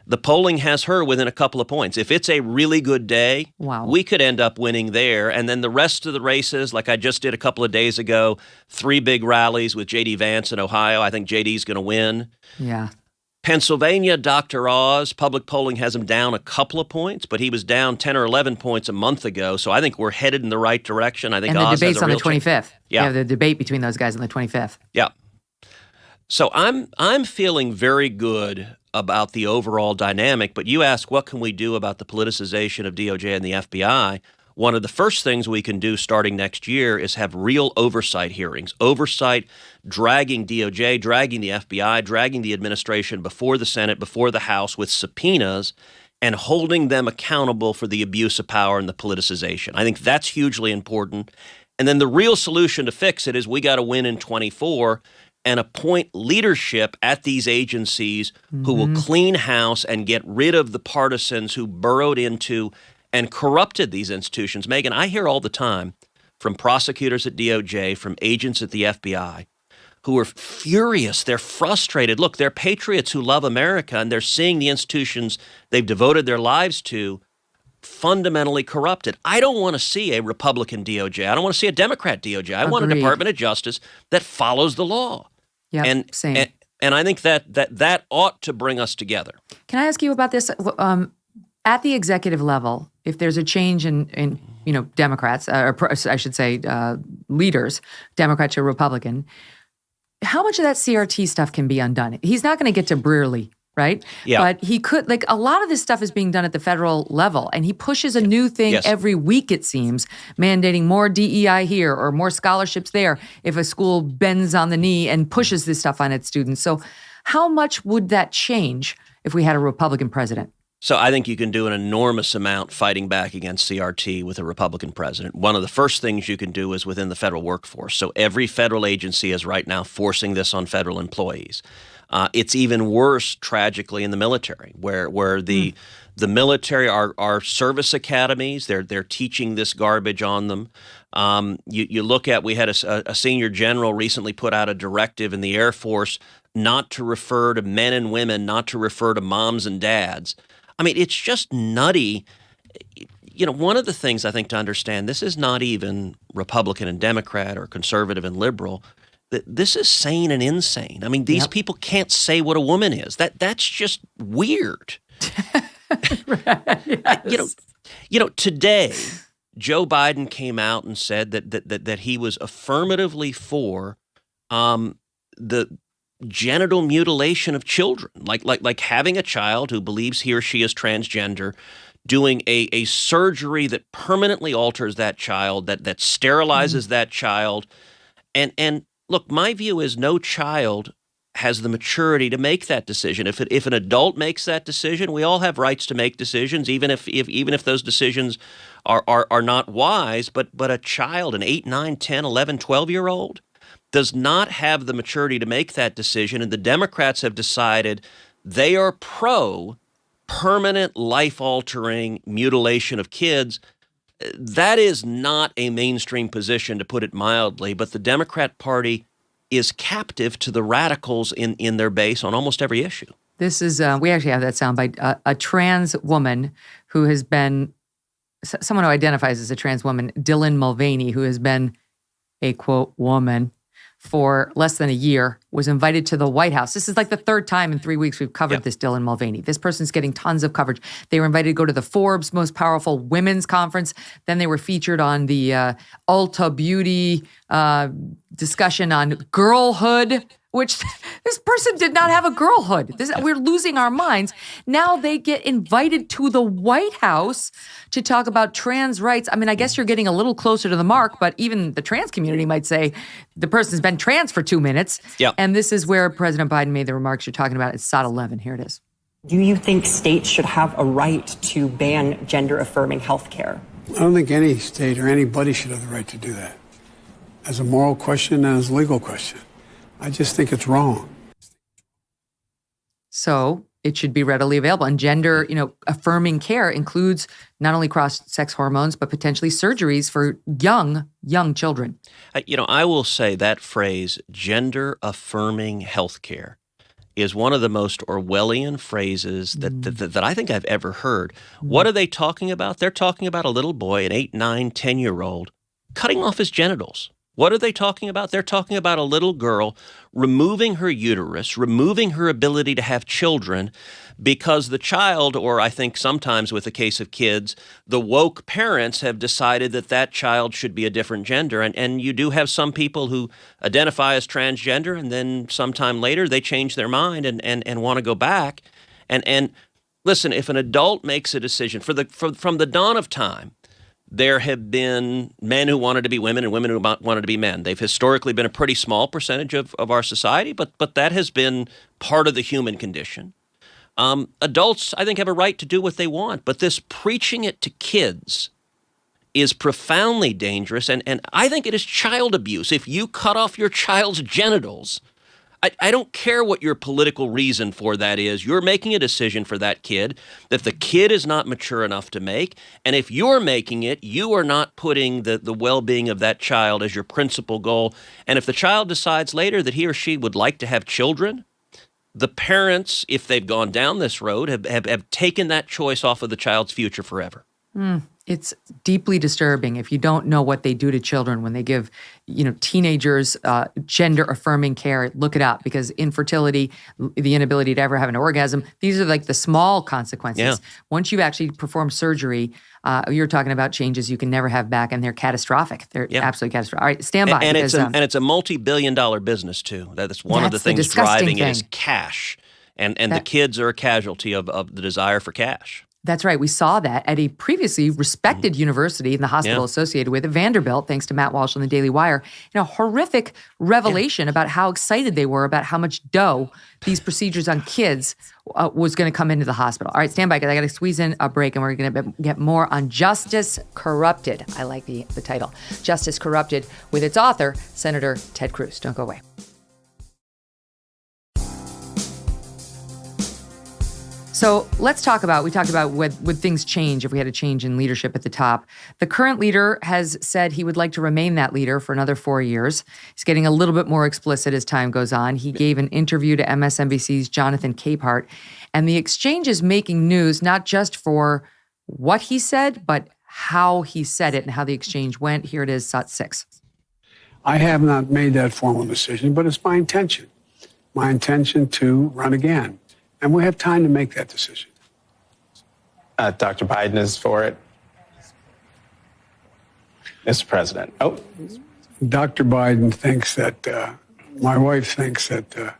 the polling has her within a couple of points. If it's a really good day, we could end up winning there. And then the rest of the races, like I just did a couple of days ago, 3 big rallies with J.D. Vance in Ohio. I think J.D.'s going to win. Yeah. Pennsylvania, Dr. Oz, public polling has him down a couple of points, but he was down 10 or 11 points a month ago. So I think we're headed in the right direction. I think and the Oz debate's has a on the real 25th. chance. Yeah. You have the debate between those guys on the 25th. Yeah. So I'm feeling very good about the overall dynamic, but you ask, what can we do about the politicization of DOJ and the FBI? One of the first things we can do starting next year is have real oversight hearings, dragging DOJ, dragging the FBI, dragging the administration before the Senate, before the House with subpoenas, and holding them accountable for the abuse of power and the politicization. I think that's hugely important. And then the real solution to fix it is we got to win in 24 and appoint leadership at these agencies who will clean house and get rid of the partisans who burrowed into and corrupted these institutions. Megyn, I hear all the time from prosecutors at DOJ, from agents at the FBI, who are furious. They're frustrated. Look, they're patriots who love America, and they're seeing the institutions they've devoted their lives to fundamentally corrupted. I don't want to see a Republican DOJ. I don't want to see a Democrat DOJ. I want a Department of Justice that follows the law. Yeah, same. And I think that ought to bring us together. Can I ask you about this? At the executive level, if there's a change in Democrats, or I should say leaders, Democrat to Republican, how much of that CRT stuff can be undone? He's not going to get to Brearley, right? Yeah. But he could, a lot of this stuff is being done at the federal level, and he pushes a new thing every week, it seems, mandating more DEI here or more scholarships there if a school bends on the knee and pushes this stuff on its students. So how much would that change if we had a Republican president? So I think you can do an enormous amount fighting back against CRT with a Republican president. One of the first things you can do is within the federal workforce. So every federal agency is right now forcing this on federal employees. It's even worse, tragically, in the military, where the military are service academies. They're teaching this garbage on them. You look at, we had a senior general recently put out a directive in the Air Force not to refer to men and women, not to refer to moms and dads. I mean, it's just nutty. One of the things I think to understand, this is not even Republican and Democrat or conservative and liberal. This is sane and insane. I mean, these people can't say what a woman is. That's just weird. Right, yes. Today, Joe Biden came out and said that he was affirmatively for the genital mutilation of children, like having a child who believes he or she is transgender, doing a surgery that permanently alters that child, that sterilizes that child. And look, my view is no child has the maturity to make that decision. If an adult makes that decision, we all have rights to make decisions, even if those decisions are not wise. But a child, an 8, 9, 10, 11, 12-year-old, does not have the maturity to make that decision. And the Democrats have decided they are pro permanent life-altering mutilation of kids. That is not a mainstream position, to put it mildly, but the Democrat Party is captive to the radicals in their base on almost every issue. This is, we actually have that soundbite, a trans woman who has been, someone who identifies as a trans woman, Dylan Mulvaney, who has been a, quote, woman for less than a year, was invited to the White House. This is like the third time in 3 weeks we've covered this Dylan Mulvaney. This person's getting tons of coverage. They were invited to go to the Forbes Most Powerful Women's Conference. Then they were featured on the Ulta Beauty discussion on girlhood, which this person did not have a girlhood. We're losing our minds. Now they get invited to the White House to talk about trans rights. I mean, I guess you're getting a little closer to the mark, but even the trans community might say the person's been trans for 2 minutes. Yep. And this is where President Biden made the remarks you're talking about. It's SOT 11. Here it is. Do you think states should have a right to ban gender-affirming health care? I don't think any state or anybody should have the right to do that. As a moral question and as a legal question. I just think it's wrong. So it should be readily available. And gender, affirming care includes not only cross-sex hormones, but potentially surgeries for young children. I will say that phrase, gender-affirming healthcare, is one of the most Orwellian phrases that I think I've ever heard. What are they talking about? They're talking about a little boy, an 8, 9, 10-year-old, cutting off his genitals. What are they talking about? They're talking about a little girl removing her uterus, removing her ability to have children, because the child, or I think sometimes with the case of kids, the woke parents have decided that child should be a different gender. And you do have some people who identify as transgender, and then sometime later they change their mind and want to go back. And listen, if an adult makes a decision, from the dawn of time, there have been men who wanted to be women and women who wanted to be men. They've historically been a pretty small percentage of our society, but that has been part of the human condition. Adults, I think, have a right to do what they want, but this preaching it to kids is profoundly dangerous, and I think it is child abuse. If you cut off your child's genitals, I don't care what your political reason for that is. You're making a decision for that kid that the kid is not mature enough to make, and if you're making it, you are not putting the well-being of that child as your principal goal. And if the child decides later that he or she would like to have children, the parents, if they've gone down this road, have taken that choice off of the child's future forever. It's deeply disturbing if you don't know what they do to children when they give, teenagers gender-affirming care. Look it up, because infertility, the inability to ever have an orgasm, these are like the small consequences. Yeah. Once you actually perform surgery, you're talking about changes you can never have back, and they're catastrophic. They're absolutely catastrophic. All right, stand by. And it's a multi-billion-dollar business too. That's one of the things driving it is cash, and the kids are a casualty of the desire for cash. That's right. We saw that at a previously respected university in the hospital associated with it, Vanderbilt, thanks to Matt Walsh on the Daily Wire. Horrific revelation about how excited they were about how much dough these procedures on kids was going to come into the hospital. All right, stand by, because I got to squeeze in a break, and we're going to get more on Justice Corrupted. I like the title, Justice Corrupted, with its author, Senator Ted Cruz. Don't go away. So let's talk about, we talked about would things change if we had a change in leadership at the top. The current leader has said he would like to remain that leader for another 4 years. He's getting a little bit more explicit as time goes on. He gave an interview to MSNBC's Jonathan Capehart, and the exchange is making news not just for what he said, but how he said it and how the exchange went. Here it is, at 6. I have not made that formal decision, but it's my intention to run again. And we have time to make that decision. Dr. Biden is for it. Mr. President. Oh. Dr. Biden thinks that, my wife thinks that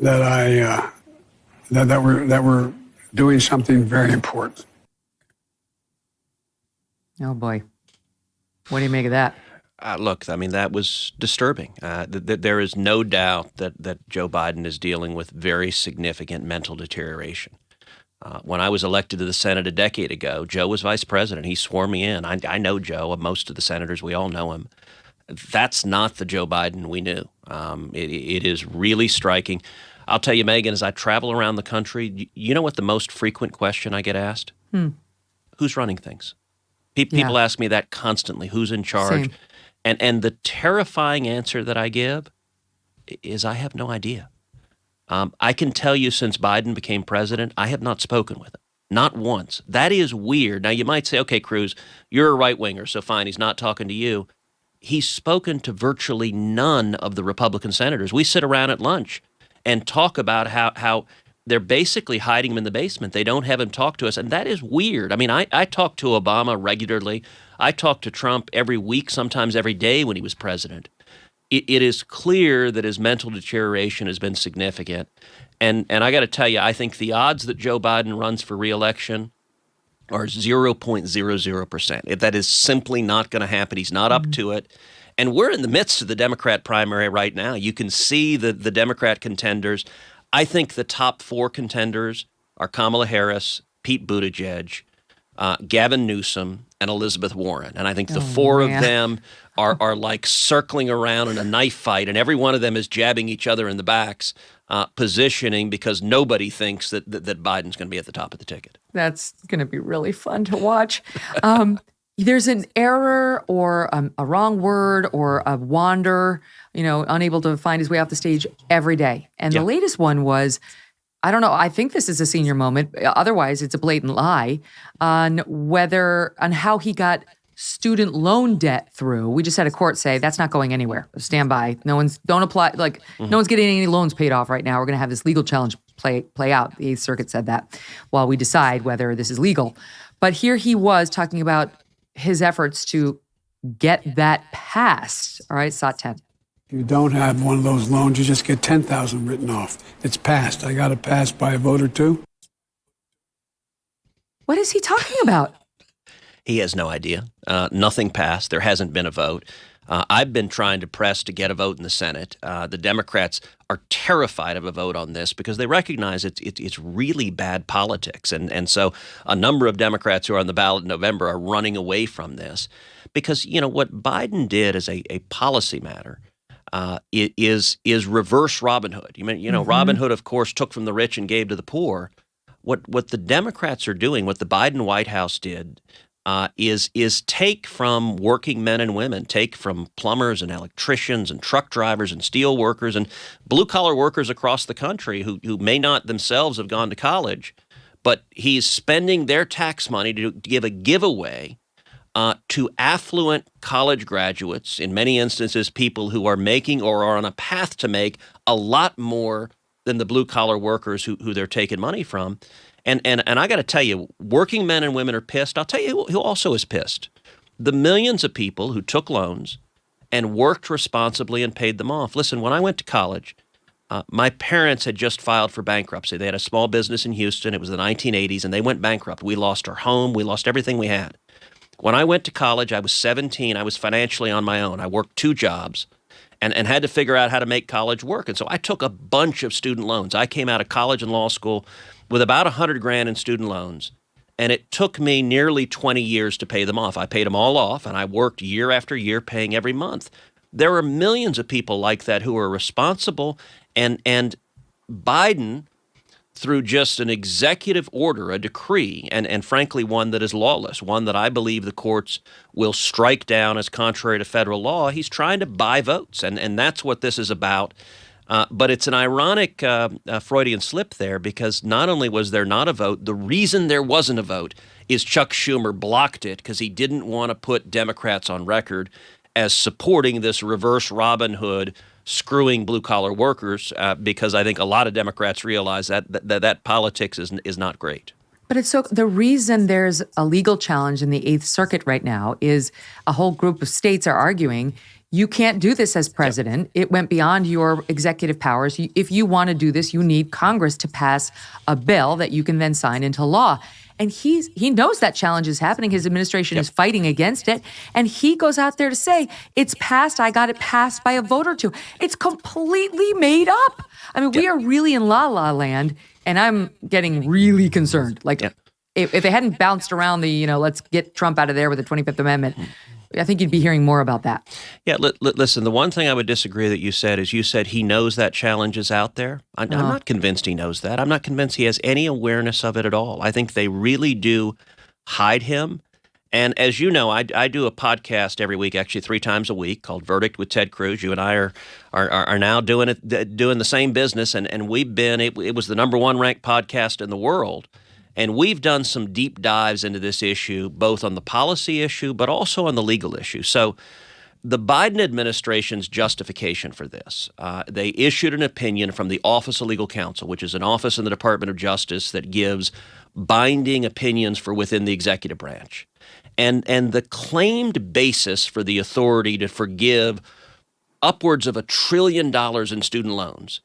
we're doing something very important. Oh boy. What do you make of that? Look, I mean, that was disturbing. There is no doubt that Joe Biden is dealing with very significant mental deterioration. When I was elected to the Senate a decade ago, Joe was vice president. He swore me in. I know Joe. Most of the senators, we all know him. That's not the Joe Biden we knew. It is really striking. I'll tell you, Megyn, as I travel around the country, you know what the most frequent question I get asked? Who's running things? People ask me that constantly. Who's in charge? Same. And the terrifying answer that I give is I have no idea. I can tell you since Biden became president, I have not spoken with him. Not once. That is weird. Now, you might say, okay, Cruz, you're a right-winger, so fine, he's not talking to you. He's spoken to virtually none of the Republican senators. We sit around at lunch and talk about how they're basically hiding him in the basement. They don't have him talk to us, and that is weird. I mean, I talk to Obama regularly. I talk to Trump every week, sometimes every day when he was president. It is clear that his mental deterioration has been significant. And I got to tell you, I think the odds that Joe Biden runs for re-election are 0.00%. That is simply not going to happen. He's not up to it. And we're in the midst of the Democrat primary right now. You can see the Democrat contenders. I think the top 4 contenders are Kamala Harris, Pete Buttigieg, Gavin Newsom, and Elizabeth Warren. And I think the four of them are like circling around in a knife fight, and every one of them is jabbing each other in the backs, positioning because nobody thinks that Biden's going to be at the top of the ticket. That's going to be really fun to watch. There's an error or a wrong word or a wander, unable to find his way off the stage every day. And the latest one was, I don't know, I think this is a senior moment. Otherwise, it's a blatant lie on how he got student loan debt through. We just had a court say that's not going anywhere. Stand by. Don't apply. No one's getting any loans paid off right now. We're going to have this legal challenge play out. The Eighth Circuit said that while we decide whether this is legal. But here he was talking about his efforts to get that passed. All right, SOT 10. You don't have one of those loans, you just get 10,000 written off. It's passed. I got it passed by a vote or two. What is he talking about? He has no idea. Nothing passed. There hasn't been a vote. I've been trying to press to get a vote in the Senate. The Democrats are terrified of a vote on this because they recognize it's really bad politics. And so a number of Democrats who are on the ballot in November are running away from this because, what Biden did as a policy matter is reverse Robin Hood. Robin Hood, of course, took from the rich and gave to the poor. What the Democrats are doing, what the Biden White House did, is take from working men and women, take from plumbers and electricians and truck drivers and steel workers and blue-collar workers across the country who may not themselves have gone to college, but he's spending their tax money to give a giveaway to affluent college graduates, in many instances people who are making or are on a path to make a lot more than the blue-collar workers who they're taking money from. And I got to tell you, working men and women are pissed. I'll tell you who also is pissed. The millions of people who took loans and worked responsibly and paid them off. Listen, when I went to college, my parents had just filed for bankruptcy. They had a small business in Houston. It was the 1980s, and they went bankrupt. We lost our home. We lost everything we had. When I went to college, I was 17. I was financially on my own. I worked 2 jobs and had to figure out how to make college work. And so I took a bunch of student loans. I came out of college and law school with about $100,000 in student loans, and it took me nearly 20 years to pay them off. I paid them all off, and I worked year after year paying every month. There are millions of people like that who are responsible, and Biden, through just an executive order, a decree, and frankly one that is lawless, one that I believe the courts will strike down as contrary to federal law, he's trying to buy votes, and that's what this is about. But it's an ironic Freudian slip there because not only was there not a vote, the reason there wasn't a vote is Chuck Schumer blocked it because he didn't want to put Democrats on record as supporting this reverse Robin Hood screwing blue-collar workers because I think a lot of Democrats realize that politics is not great. But the reason there's a legal challenge in the Eighth Circuit right now is a whole group of states are arguing you can't do this as president. It went beyond your executive powers. If you want to do this, you need Congress to pass a bill that you can then sign into law. And he knows that challenge is happening. His administration is fighting against it. And he goes out there to say, it's passed. I got it passed by a vote or two. It's completely made up. I mean, we are really in la-la land. And I'm getting really concerned. If they hadn't bounced around the, let's get Trump out of there with the 25th Amendment, I think you'd be hearing more about that. Yeah, listen, the one thing I would disagree that you said is you said he knows that challenge is out there. I'm not convinced he knows that. I'm not convinced he has any awareness of it at all. I think they really do hide him. And as you know, I do a podcast every week, actually 3 times a week, called Verdict with Ted Cruz. You and I are now doing the same business, and we've been. It was the #1 ranked podcast in the world. And we've done some deep dives into this issue, both on the policy issue, but also on the legal issue. So the Biden administration's justification for this, they issued an opinion from the Office of Legal Counsel, which is an office in the Department of Justice that gives binding opinions for within the executive branch. And the claimed basis for the authority to forgive upwards of $1 trillion in student loans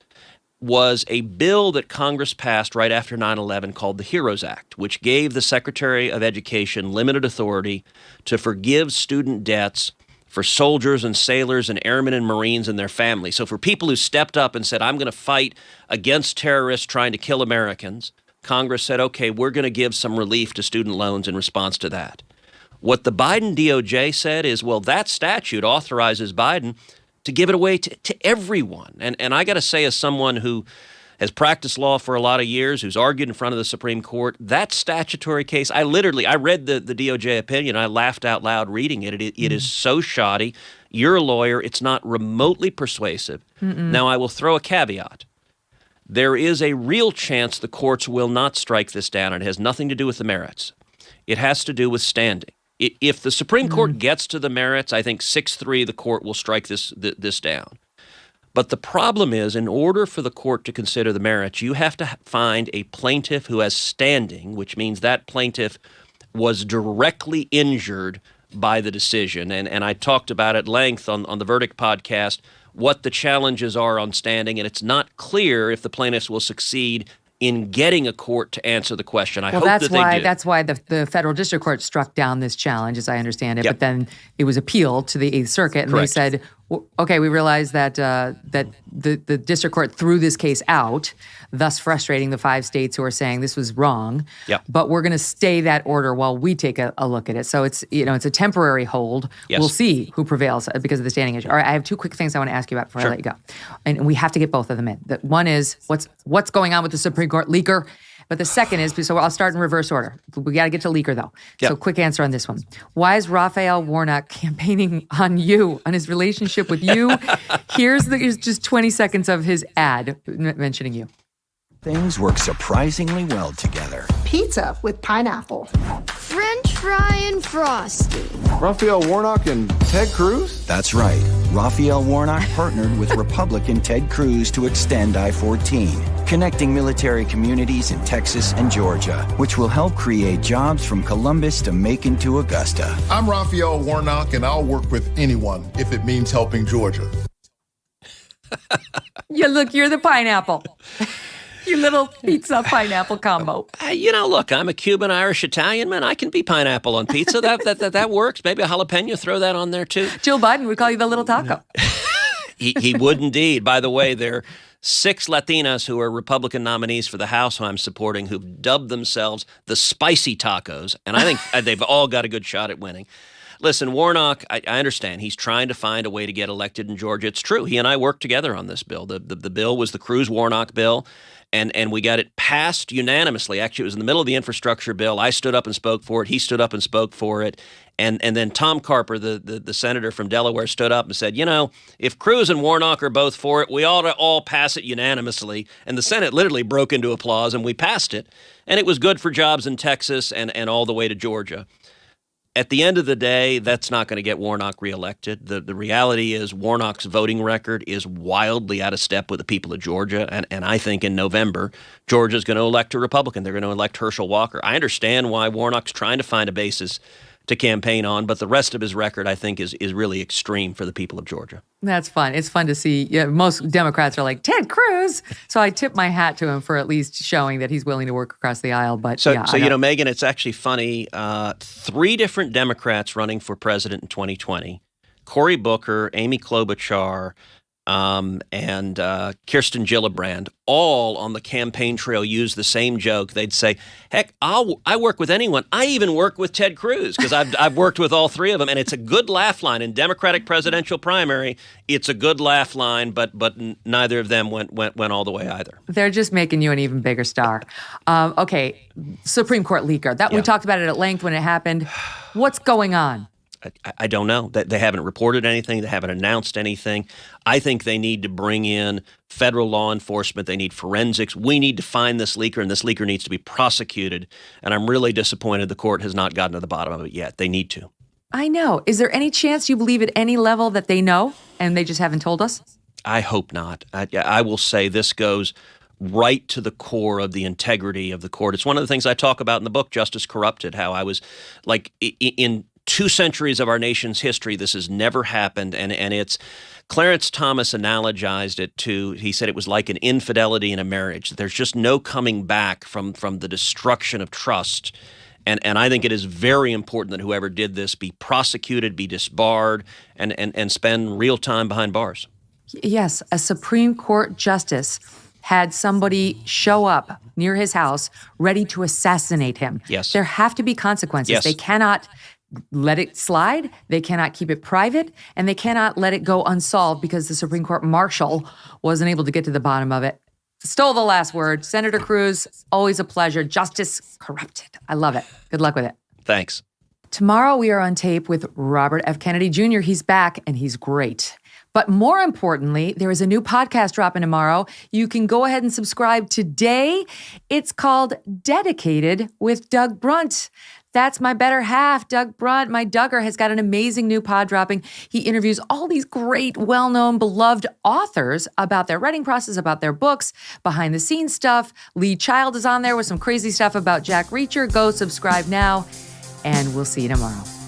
was a bill that Congress passed right after 9/11 called the HEROES Act, which gave the Secretary of Education limited authority to forgive student debts for soldiers and sailors and airmen and Marines and their families. So for people who stepped up and said, I'm going to fight against terrorists trying to kill Americans, Congress said, okay, we're going to give some relief to student loans in response to that. What the Biden DOJ said is, well, that statute authorizes Biden to give it away to everyone. And I got to say, as someone who has practiced law for a lot of years, who's argued in front of the Supreme Court, that statutory case, I read the DOJ opinion. I laughed out loud reading it. It is so shoddy. You're a lawyer. It's not remotely persuasive. Now, I will throw a caveat. There is a real chance the courts will not strike this down. It has nothing to do with the merits. It has to do with standing. If the Supreme Court gets to the merits, I think 6-3, the court will strike this down. But the problem is, in order for the court to consider the merits, you have to find a plaintiff who has standing, which means that plaintiff was directly injured by the decision. And I talked about at length on the Verdict podcast what the challenges are on standing, and it's not clear if the plaintiffs will succeed in getting a court to answer the question. I hope that they do. That's why the federal district court struck down this challenge, as I understand it. Yep. But then it was appealed to the Eighth Circuit, and Correct. they said, okay, we realize that the district court threw this case out, thus frustrating the 5 states who are saying this was wrong. Yep. But we're going to stay that order while we take a look at it. So it's a temporary hold. Yes. We'll see who prevails because of the standing issue. All right, I have 2 quick things I want to ask you about before I let you go, and we have to get both of them in. One is what's going on with the Supreme Court leaker. But the second is, so I'll start in reverse order. We got to get to leaker, though. Yep. So quick answer on this one. Why is Raphael Warnock campaigning on you, on his relationship with you? Here's just 20 seconds of his ad mentioning you. Things work surprisingly well together. Pizza with pineapple. French fry and frosty. Raphael Warnock and Ted Cruz? That's right. Raphael Warnock partnered with Republican Ted Cruz to extend I-14, connecting military communities in Texas and Georgia, which will help create jobs from Columbus to Macon to Augusta. I'm Raphael Warnock, and I'll work with anyone if it means helping Georgia. You're the pineapple. Your little pizza pineapple combo. Look, I'm a Cuban, Irish, Italian man. I can be pineapple on pizza. That works. Maybe a jalapeno, throw that on there too. Joe Biden would call you the little taco. He would indeed. By the way, there are 6 Latinas who are Republican nominees for the House who I'm supporting who've dubbed themselves the spicy tacos. And I think they've all got a good shot at winning. Listen, Warnock, I understand. He's trying to find a way to get elected in Georgia. It's true. He and I worked together on this bill. The bill was the Cruz-Warnock bill. And we got it passed unanimously. Actually, it was in the middle of the infrastructure bill. I stood up and spoke for it. He stood up and spoke for it. And then Tom Carper, the senator from Delaware, stood up and said, if Cruz and Warnock are both for it, we ought to all pass it unanimously. And the Senate literally broke into applause, and we passed it. And it was good for jobs in Texas and all the way to Georgia. At the end of the day, that's not going to get Warnock reelected. The reality is Warnock's voting record is wildly out of step with the people of Georgia. And I think in November, Georgia's going to elect a Republican. They're going to elect Herschel Walker. I understand why Warnock's trying to find a basis to campaign on, but the rest of his record, I think, is really extreme for the people of Georgia. That's fun. It's fun to see. Yeah, most Democrats are like, Ted Cruz. So I tip my hat to him for at least showing that he's willing to work across the aisle. But So Megyn, it's actually funny. 3 different Democrats running for president in 2020, Cory Booker, Amy Klobuchar, and Kirsten Gillibrand, all on the campaign trail use the same joke. They'd say, heck, I work with anyone. I even work with Ted Cruz because I've worked with all 3 of them. And it's a good laugh line. In Democratic presidential primary, it's a good laugh line, but neither of them went all the way either. They're just making you an even bigger star. Okay, Supreme Court leaker. We talked about it at length when it happened. What's going on? I don't know. They haven't reported anything. They haven't announced anything. I think they need to bring in federal law enforcement. They need forensics. We need to find this leaker, and this leaker needs to be prosecuted. And I'm really disappointed the court has not gotten to the bottom of it yet. They need to. I know. Is there any chance you believe at any level that they know and they just haven't told us? I hope not. I will say this goes right to the core of the integrity of the court. It's one of the things I talk about in the book, Justice Corrupted, how I was like in 2 centuries of our nation's history, this has never happened. And it's Clarence Thomas analogized it to, he said it was like an infidelity in a marriage. There's just no coming back from the destruction of trust. And I think it is very important that whoever did this be prosecuted, be disbarred, and spend real time behind bars. Yes, a Supreme Court justice had somebody show up near his house ready to assassinate him. Yes. There have to be consequences. Yes. They cannot let it slide. They cannot keep it private, and they cannot let it go unsolved because the Supreme Court marshal wasn't able to get to the bottom of it. Stole the last word. Senator Cruz, always a pleasure. Justice corrupted. I love it. Good luck with it. Thanks. Tomorrow we are on tape with Robert F. Kennedy Jr. He's back, and he's great. But more importantly, there is a new podcast dropping tomorrow. You can go ahead and subscribe today. It's called Dedicated with Doug Brunt. That's my better half, Doug Brunt. My Duggar has got an amazing new pod dropping. He interviews all these great, well-known, beloved authors about their writing process, about their books, behind-the-scenes stuff. Lee Child is on there with some crazy stuff about Jack Reacher. Go subscribe now, and we'll see you tomorrow.